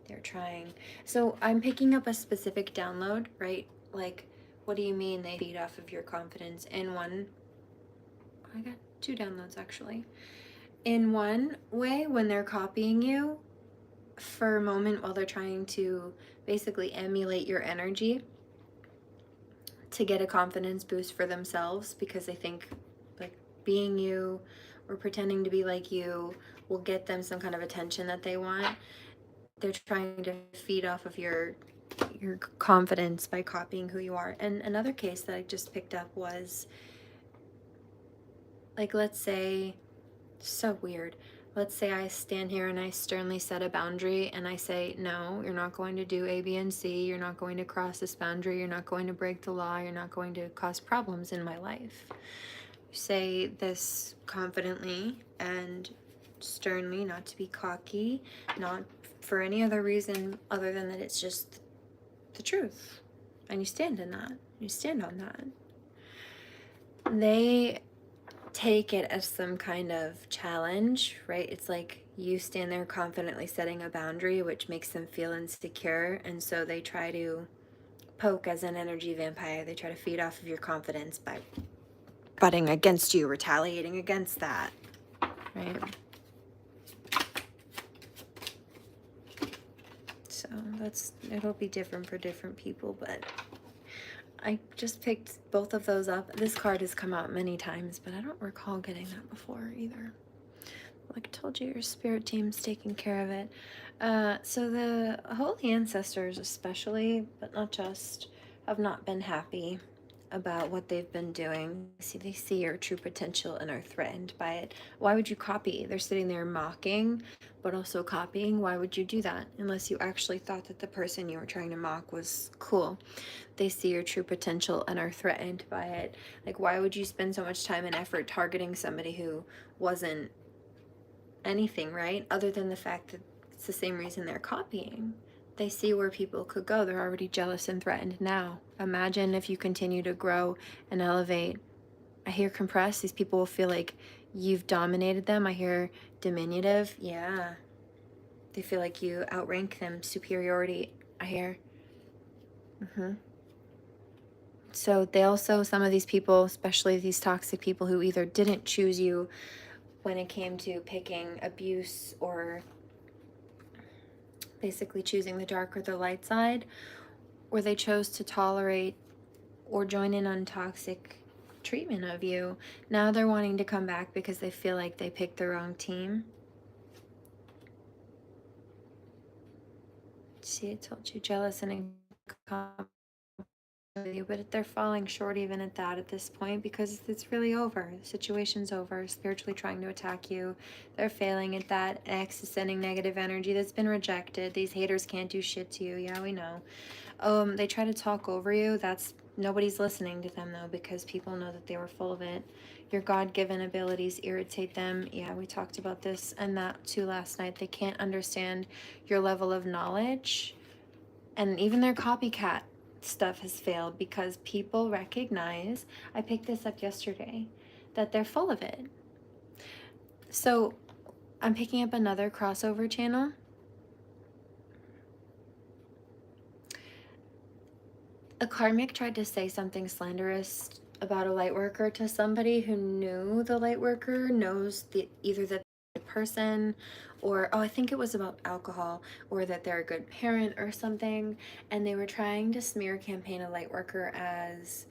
they're trying. So I'm picking up a specific download, right? Like, what do you mean they feed off of your confidence? I got 2 downloads actually. In one way, when they're copying you for a moment while they're trying to basically emulate your energy to get a confidence boost for themselves, because they think like being you or pretending to be like you will get them some kind of attention that they want. They're trying to feed off of your confidence by copying who you are. And another case that I just picked up was, like, let's say, so weird. Let's say I stand here and I sternly set a boundary and I say, no, you're not going to do A, B, and C. You're not going to cross this boundary. You're not going to break the law. You're not going to cause problems in my life. You say this confidently and sternly, not to be cocky, not for any other reason other than that it's just the truth. And you stand in that. You stand on that. They take it as some kind of challenge, right? It's like you stand there confidently setting a boundary, which makes them feel insecure. And so they try to poke as an energy vampire. They try to feed off of your confidence by butting against you, retaliating against that, right? So it'll be different for different people, but I just picked both of those up. This card has come out many times, but I don't recall getting that before either. Like I told you, your spirit team's taking care of it. So the holy ancestors especially, but not just, have not been happy about what they've been doing. They see your true potential and are threatened by it. Why would you copy? They're sitting there mocking, but also copying. Why would you do that unless you actually thought that the person you were trying to mock was cool? They see your true potential and are threatened by it. Like, why would you spend so much time and effort targeting somebody who wasn't anything, right? Other than the fact that it's the same reason they're copying. They see where people could go. They're already jealous and threatened now. Imagine if you continue to grow and elevate I hear compressed. These people will feel like you've dominated them. I hear diminutive. Yeah. They feel like you outrank them. Superiority, I hear. So they also, some of these people, especially these toxic people who either didn't choose you when it came to picking abuse or basically choosing the dark or the light side, or they chose to tolerate or join in on toxic treatment of you. Now they're wanting to come back because they feel like they picked the wrong team. See, I told you, jealous and you, but they're falling short even at that at this point because it's really over. The situation's over. Spiritually trying to attack you. They're failing at that. X is sending negative energy that's been rejected. These haters can't do shit to you. Yeah, we know. They try to talk over you. That's nobody's listening to them though, because people know that they were full of it. Your God-given abilities irritate them. Yeah, we talked about this and that too last night. They can't understand your level of knowledge, and even their copycat stuff has failed because people recognize, I picked this up yesterday, that they're full of it. So I'm picking up another crossover channel. A karmic tried to say something slanderous about a light worker to somebody who knew the light worker, knows either that the person, or I think it was about alcohol, or that they're a good parent or something, and they were trying to smear campaign a light worker as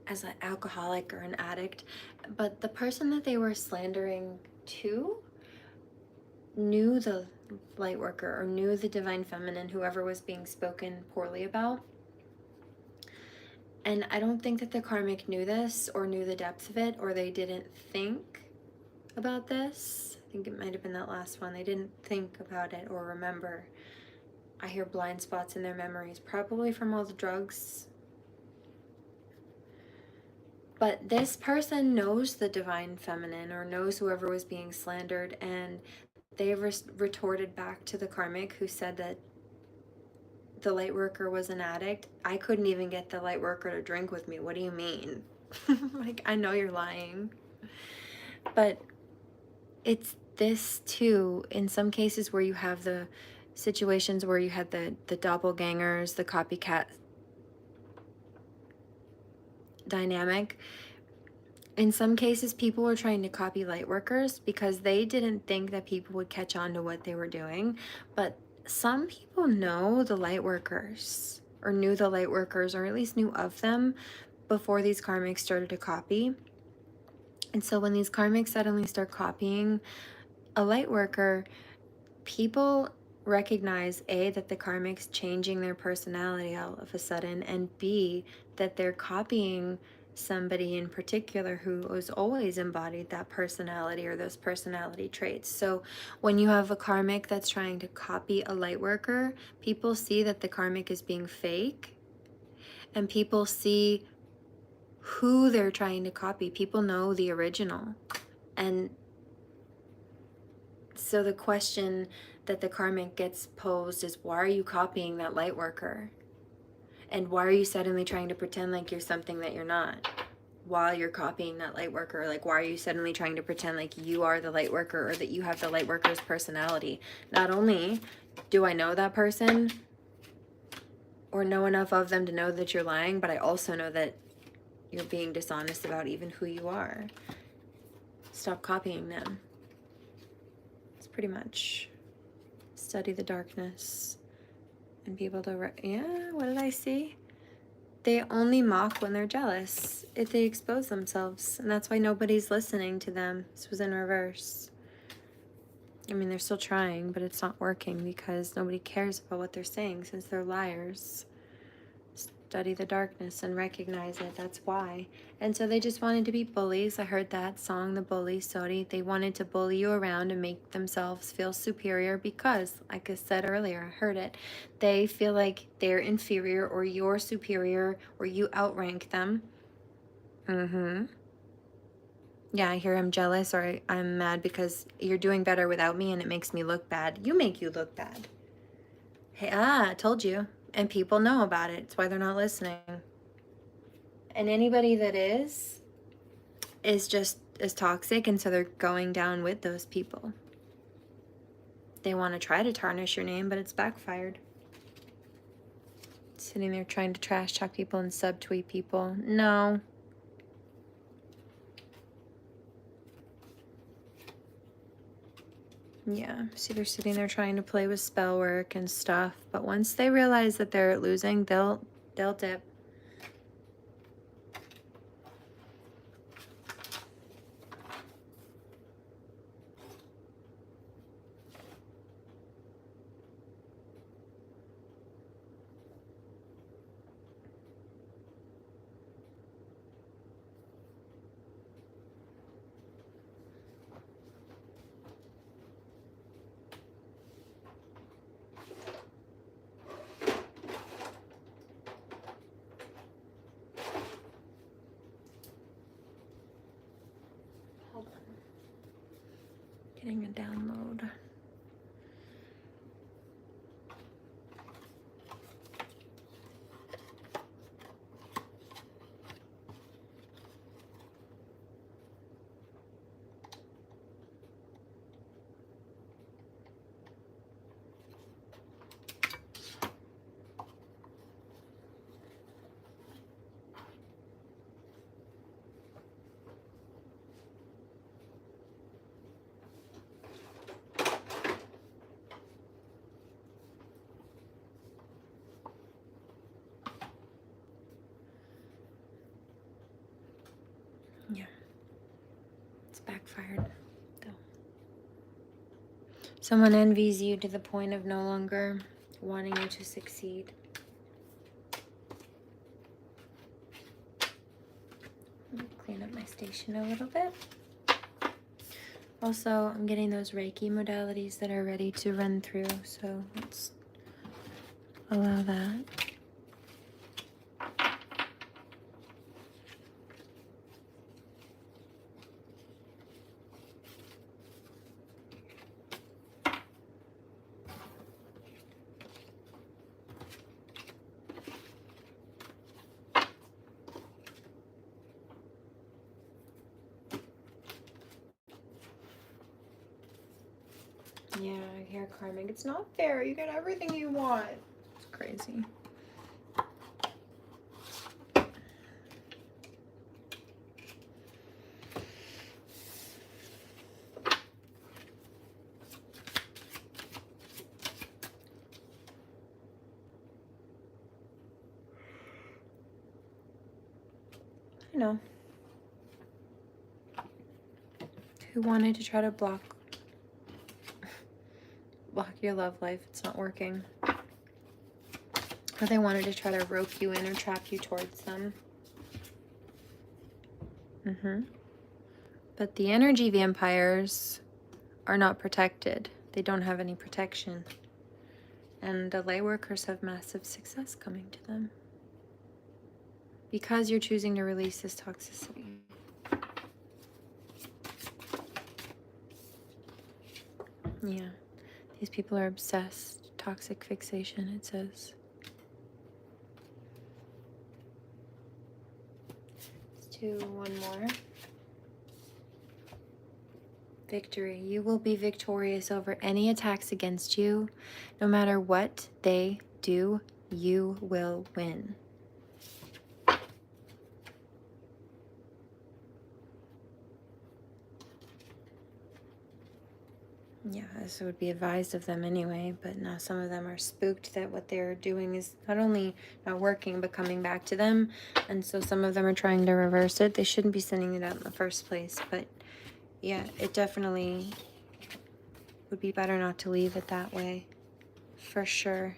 an alcoholic or an addict. But the person that they were slandering to knew the light worker or knew the divine feminine, whoever was being spoken poorly about. And I don't think that the karmic knew this or knew the depth of it, or they didn't think about this. I think it might have been that last one. They didn't think about it or remember. I hear blind spots in their memories, probably from all the drugs. But this person knows the divine feminine or knows whoever was being slandered, and they retorted back to the karmic who said that the light worker was an addict. I couldn't even get the light worker to drink with me. What do you mean? Like, I know you're lying. But it's this too, in some cases where you have the situations where you had the doppelgangers, the copycat dynamic. In some cases, people were trying to copy light workers because they didn't think that people would catch on to what they were doing. But some people know the light workers, or knew the light workers, or at least knew of them before these karmics started to copy. And so when these karmics suddenly start copying a light worker, people recognize A, that the karmic's changing their personality all of a sudden, and B, that they're copying somebody in particular who has always embodied that personality or those personality traits. So when you have a karmic that's trying to copy a light worker, people see that the karmic is being fake, and people see who they're trying to copy. People know the original. And so the question that the karmic gets posed is, why are you copying that light worker? And why are you suddenly trying to pretend like you're something that you're not while you're copying that light worker? Like, why are you suddenly trying to pretend like you are the light worker or that you have the light worker's personality? Not only do I know that person or know enough of them to know that you're lying, but I also know that you're being dishonest about even who you are. Stop copying them. It's pretty much study the darkness and be able to, yeah, what did I see? They only mock when they're jealous if they expose themselves, and that's why nobody's listening to them. This was in reverse. I mean, they're still trying, but it's not working because nobody cares about what they're saying since they're liars. Study the darkness and recognize it. That's why. And so they just wanted to be bullies. I heard that song, The Bully, sorry. They wanted to bully you around and make themselves feel superior because, like I said earlier, I heard it. They feel like they're inferior or you're superior or you outrank them. Yeah, I hear I'm jealous or I'm mad because you're doing better without me and it makes me look bad. You make you look bad. Hey, I told you. And people know about it. It's why they're not listening. And anybody that is just as toxic, and so they're going down with those people. They want to try to tarnish your name, but it's backfired. Sitting there trying to trash talk people and subtweet people. No. Yeah, see, they're sitting there trying to play with spell work and stuff, but once they realize that they're losing, they'll dip. Hold on. Getting a download. Yeah. It's backfired, though. Someone envies you to the point of no longer wanting you to succeed. Let me clean up my station a little bit. Also, I'm getting those Reiki modalities that are ready to run through, so let's allow that. Yeah, I hear karmic. It's not fair. You get everything you want. It's crazy. I know. Who wanted to try to block your love life? It's not working. Or they wanted to try to rope you in or trap you towards them. But the energy vampires are not protected. They don't have any protection. And the light workers have massive success coming to them. Because you're choosing to release this toxicity. Yeah. These people are obsessed. Toxic fixation, it says. Let's do one more. Victory. You will be victorious over any attacks against you. No matter what they do, you will win. Yeah, this would be advised of them anyway, but now some of them are spooked that what they're doing is not only not working, but coming back to them. And so some of them are trying to reverse it. They shouldn't be sending it out in the first place, but yeah, it definitely would be better not to leave it that way, for sure.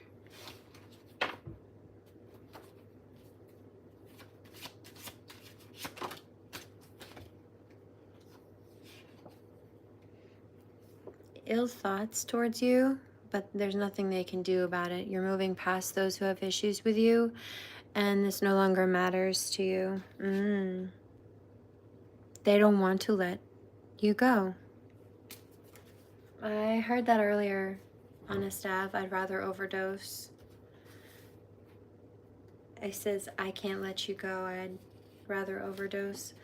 Ill thoughts towards you, but there's nothing they can do about it. You're moving past those who have issues with you, and this no longer matters to you. They don't want to let you go. I heard that earlier on a staff. I'd rather overdose. It says, I can't let you go. rather overdose.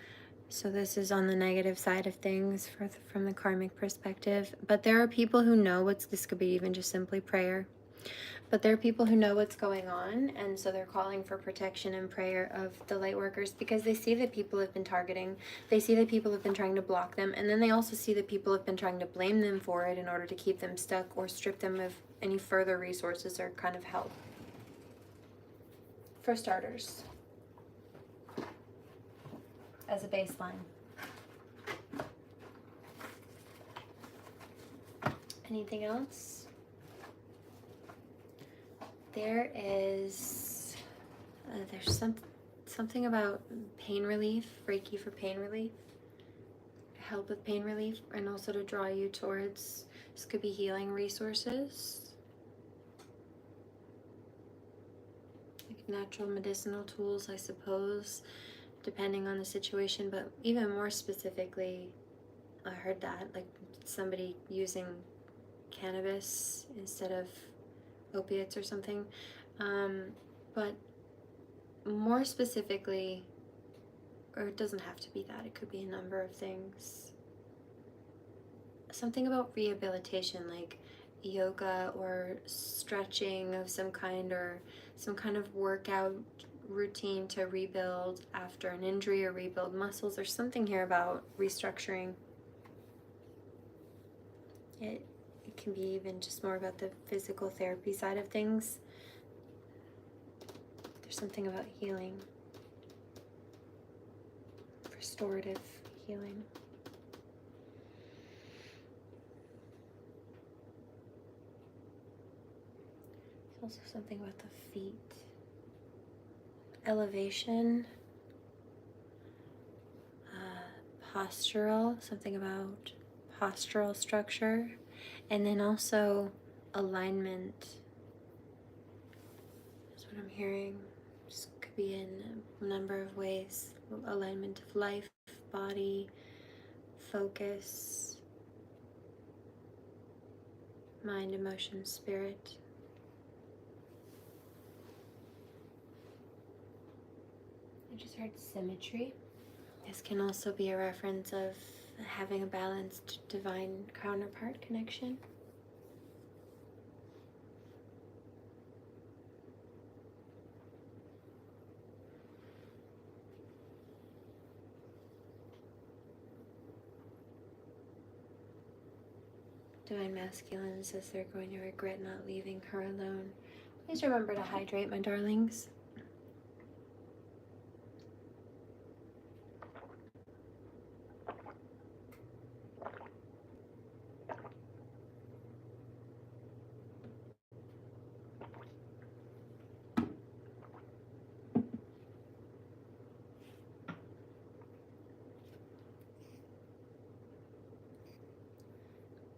So this is on the negative side of things from the karmic perspective. But there are people who know this could be even just simply prayer. But there are people who know what's going on, and so they're calling for protection and prayer of the light workers because they see that people have been targeting. They see that people have been trying to block them, and then they also see that people have been trying to blame them for it in order to keep them stuck or strip them of any further resources or kind of help. For starters, as a baseline. Anything else? There is, there's something about pain relief, Reiki for pain relief, help with pain relief, and also to draw you towards, this could be healing resources, like natural medicinal tools, I suppose, depending on the situation, but even more specifically, I heard that, like somebody using cannabis instead of opiates or something, but more specifically, or it doesn't have to be that, it could be a number of things. Something about rehabilitation, like yoga or stretching of some kind, or some kind of workout routine to rebuild after an injury or rebuild muscles. There's something here about restructuring. It can be even just more about the physical therapy side of things. There's something about healing, restorative healing. There's also something about the feet. Elevation, postural, something about postural structure, and then also alignment. That's what I'm hearing. This could be in a number of ways. Alignment of life, body, focus, mind, emotion, spirit. I just heard symmetry. This can also be a reference of having a balanced divine counterpart connection. Divine Masculine says they're going to regret not leaving her alone. Please remember to hydrate, my darlings.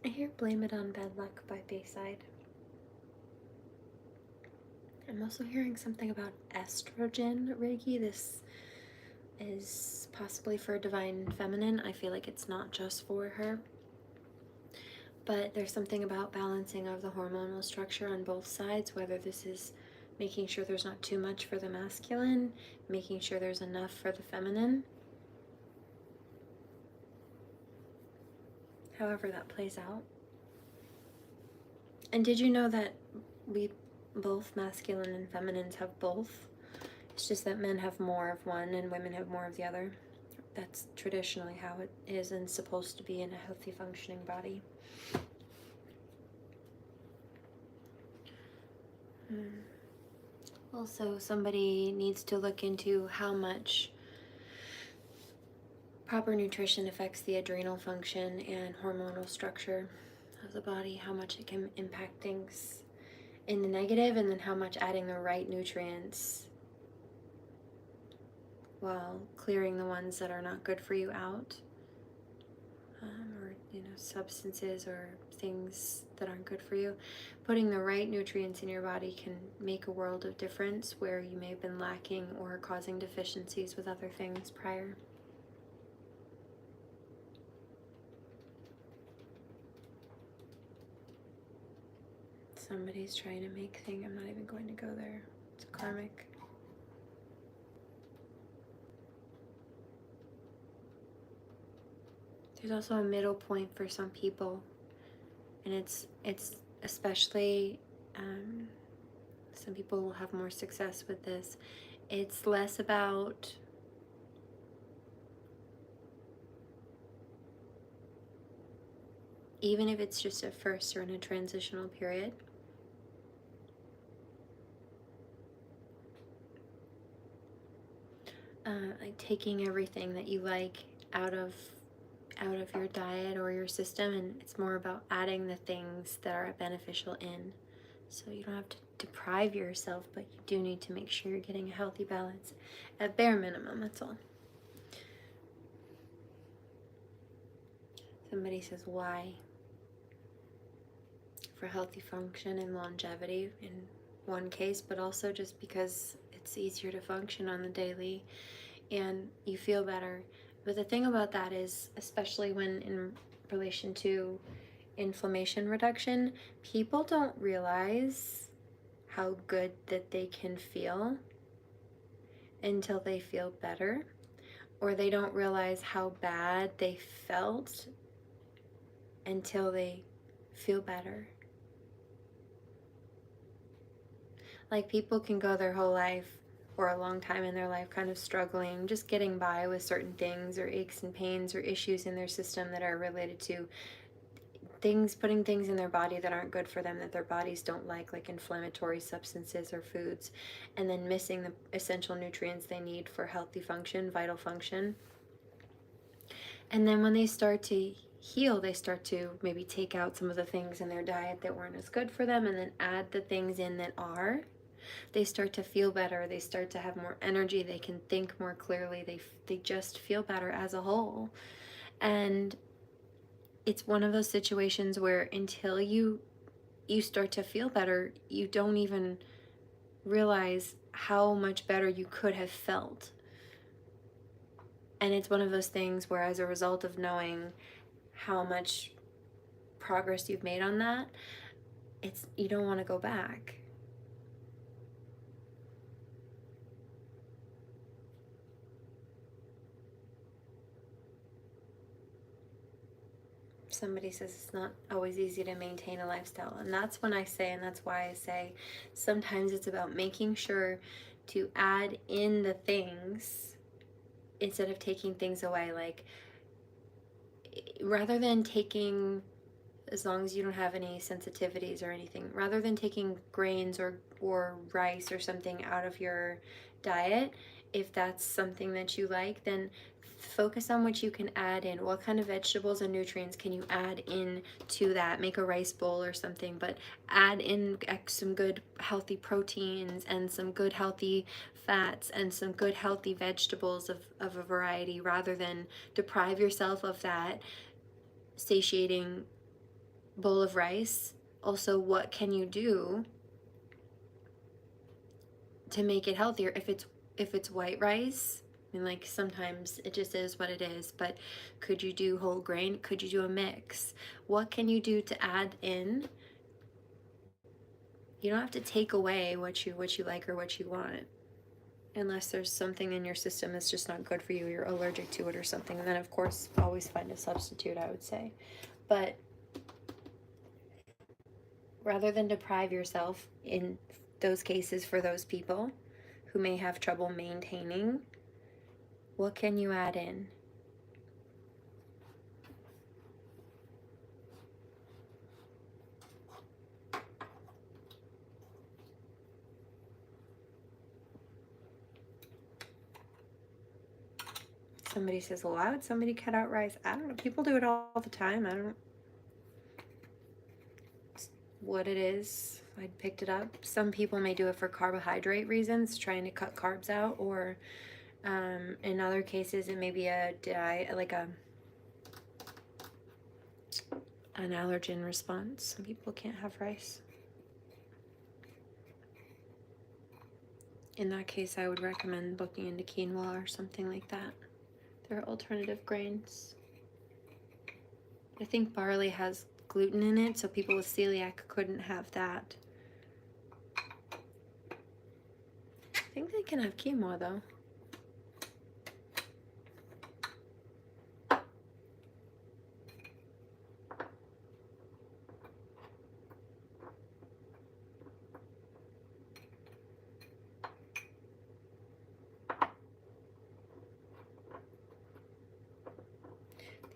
I hear Blame It on Bad Luck by Bayside. I'm also hearing something about estrogen Reiki. This is possibly for divine feminine. I feel like it's not just for her. But there's something about balancing of the hormonal structure on both sides, whether this is making sure there's not too much for the masculine, making sure there's enough for the feminine. However that plays out. And did you know that we both, masculine and feminines, have both? It's just that men have more of one and women have more of the other. That's traditionally how it is and supposed to be in a healthy, functioning body. Also, somebody needs to look into how much proper nutrition affects the adrenal function and hormonal structure of the body, how much it can impact things in the negative, and then how much adding the right nutrients while clearing the ones that are not good for you out, or substances or things that aren't good for you. Putting the right nutrients in your body can make a world of difference where you may have been lacking or causing deficiencies with other things prior. Somebody's trying to make things, I'm not even going to go there. It's karmic. There's also a middle point for some people, and it's especially some people will have more success with this. It's less about even if it's just at first or in a transitional period. Like taking everything that you like out of your diet or your system, and it's more about adding the things that are beneficial in. So you don't have to deprive yourself, but you do need to make sure you're getting a healthy balance at bare minimum. That's all. Somebody says why? For healthy function and longevity in one case, but also just because it's easier to function on the daily and you feel better. But the thing about that is, especially when in relation to inflammation reduction, people don't realize how good that they can feel until they feel better, or they don't realize how bad they felt until they feel better. Like, people can go their whole life or a long time in their life kind of struggling, just getting by with certain things or aches and pains or issues in their system that are related to things, putting things in their body that aren't good for them, that their bodies don't like inflammatory substances or foods, and then missing the essential nutrients they need for healthy function, vital function. And then when they start to heal, they start to maybe take out some of the things in their diet that weren't as good for them and then add the things in that are. They start to feel better, they start to have more energy, they can think more clearly, they just feel better as a whole. And it's one of those situations where until you start to feel better, you don't even realize how much better you could have felt. And it's one of those things where, as a result of knowing how much progress you've made on that, you don't want to go back. Somebody says it's not always easy to maintain a lifestyle, and that's when I say, and that's why I say, sometimes it's about making sure to add in the things instead of taking things away. Like, rather than taking, as long as you don't have any sensitivities or anything, rather than taking grains or rice or something out of your diet, if that's something that you like, then focus on what you can add in. What kind of vegetables and nutrients can you add in to that? Make a rice bowl or something, but add in some good healthy proteins and some good healthy fats and some good healthy vegetables of a variety, rather than deprive yourself of that satiating bowl of rice. Also, what can you do to make it healthier? If it's white rice, I mean, like, sometimes it just is what it is, but could you do whole grain? Could you do a mix? What can you do to add in? You don't have to take away what you like or what you want, unless there's something in your system that's just not good for you, you're allergic to it or something. And then, of course, always find a substitute, I would say. But rather than deprive yourself in those cases, for those people who may have trouble maintaining, what can you add in? Somebody says, well, why would somebody cut out rice? I don't know. People do it all the time. I don't know what it is. I picked it up. Some people may do it for carbohydrate reasons, trying to cut carbs out, or in other cases it may be a diet, like an allergen response. Some people can't have rice. In that case, I would recommend looking into quinoa or something like that. There are alternative grains. I think barley has gluten in it, so people with celiac couldn't have that. I think they can have quinoa, though.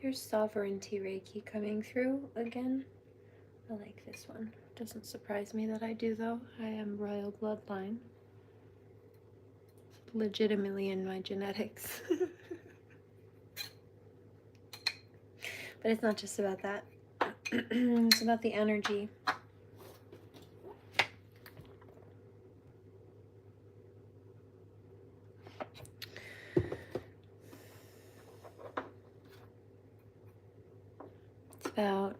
There's Sovereignty Reiki coming through again. I like this one. Doesn't surprise me that I do, though. I am royal bloodline. It's legitimately in my genetics. But it's not just about that. It's about the energy. It's about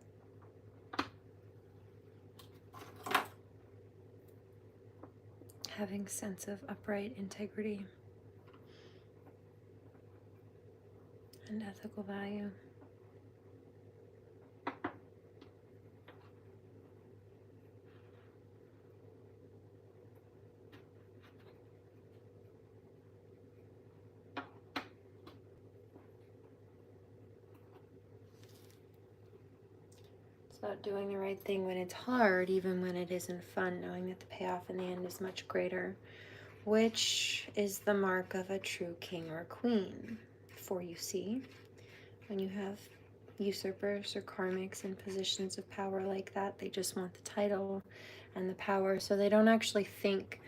having sense of upright integrity and ethical value. It's about doing the right thing when it's hard, even when it isn't fun, knowing that the payoff in the end is much greater, which is the mark of a true king or queen. For you see, when you have usurpers or karmics in positions of power like that, they just want the title and the power, so they don't actually think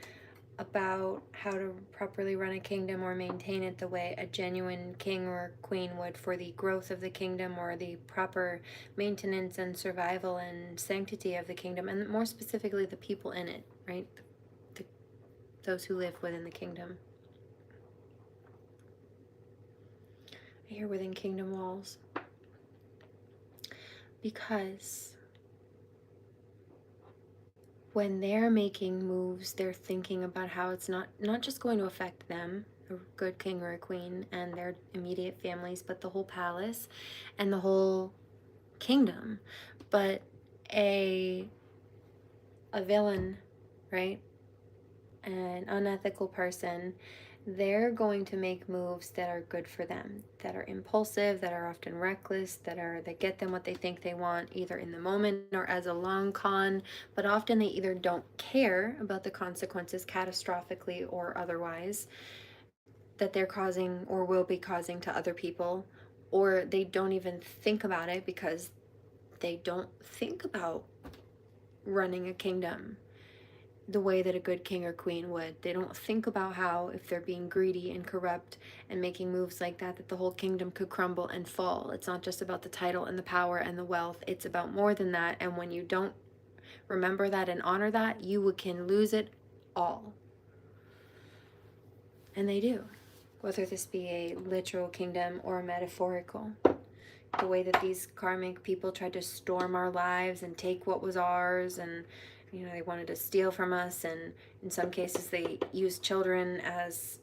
about how to properly run a kingdom or maintain it the way a genuine king or queen would for the growth of the kingdom or the proper maintenance and survival and sanctity of the kingdom, and more specifically the people in it, right? Those who live within the kingdom. I hear within kingdom walls. Because when they're making moves, they're thinking about how it's not just going to affect them, a good king or a queen, and their immediate families, but the whole palace and the whole kingdom. But a villain, right? An unethical person, they're going to make moves that are good for them, that are impulsive, that are often reckless, that get them what they think they want, either in the moment or as a long con. But often they either don't care about the consequences, catastrophically or otherwise, that they're causing or will be causing to other people, or they don't even think about it because they don't think about running a kingdom the way that a good king or queen would. They don't think about how, if they're being greedy and corrupt and making moves like that, that the whole kingdom could crumble and fall. It's not just about the title and the power and the wealth. It's about more than that. And when you don't remember that and honor that, you can lose it all. And they do, whether this be a literal kingdom or a metaphorical. The way that these karmic people tried to storm our lives and take what was ours, and they wanted to steal from us, and in some cases they used children as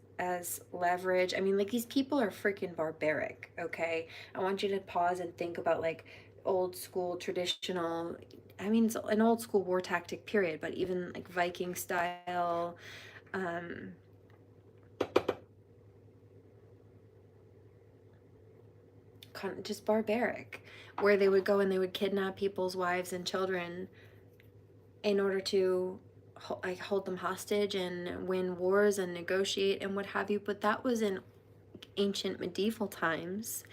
leverage. I mean, like, these people are freaking barbaric, okay? I want you to pause and think about, like, old school traditional, I mean, it's an old school war tactic period, but even like Viking style, just barbaric, where they would go and they would kidnap people's wives and children in order to hold them hostage and win wars and negotiate and what have you. But that was in ancient medieval times,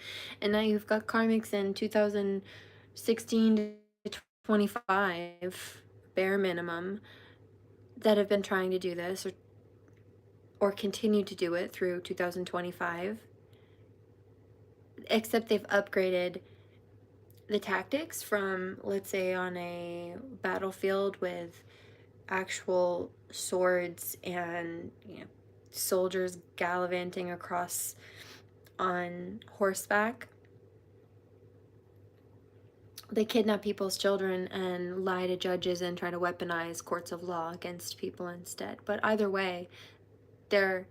and now you've got karmics in 2016 to 25, bare minimum, that have been trying to do this or continue to do it through 2025, except they've upgraded the tactics from, let's say, on a battlefield with actual swords and soldiers gallivanting across on horseback. They kidnap people's children and lie to judges and try to weaponize courts of law against people instead. But either way, their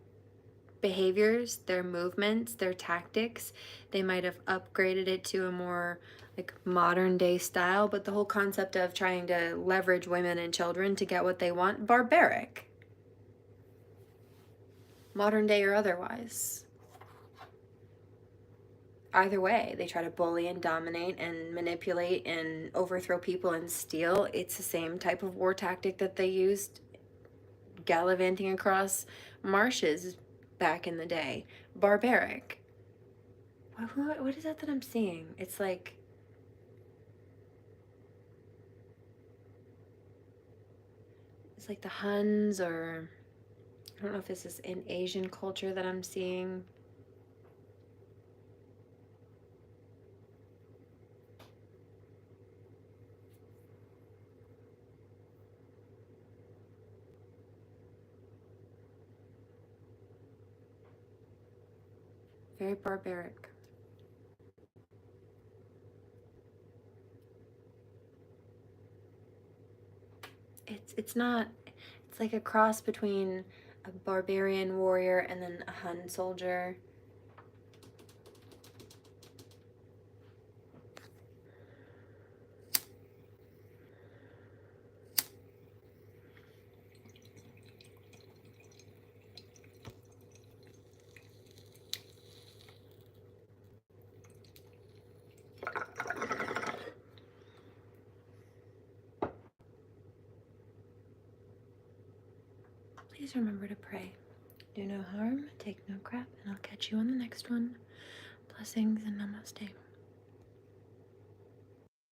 behaviors, their movements, their tactics, they might have upgraded it to a more like modern day style, but the whole concept of trying to leverage women and children to get what they want, barbaric. Modern day or otherwise. Either way, they try to bully and dominate and manipulate and overthrow people and steal. It's the same type of war tactic that they used gallivanting across marshes back in the day. Barbaric. What is that I'm seeing? It's like the Huns, or I don't know if this is an Asian culture that I'm seeing. Very barbaric. It's not, it's like a cross between a barbarian warrior and then a Hun soldier. Please remember to pray. Do no harm, take no crap, and I'll catch you on the next one. Blessings and namaste.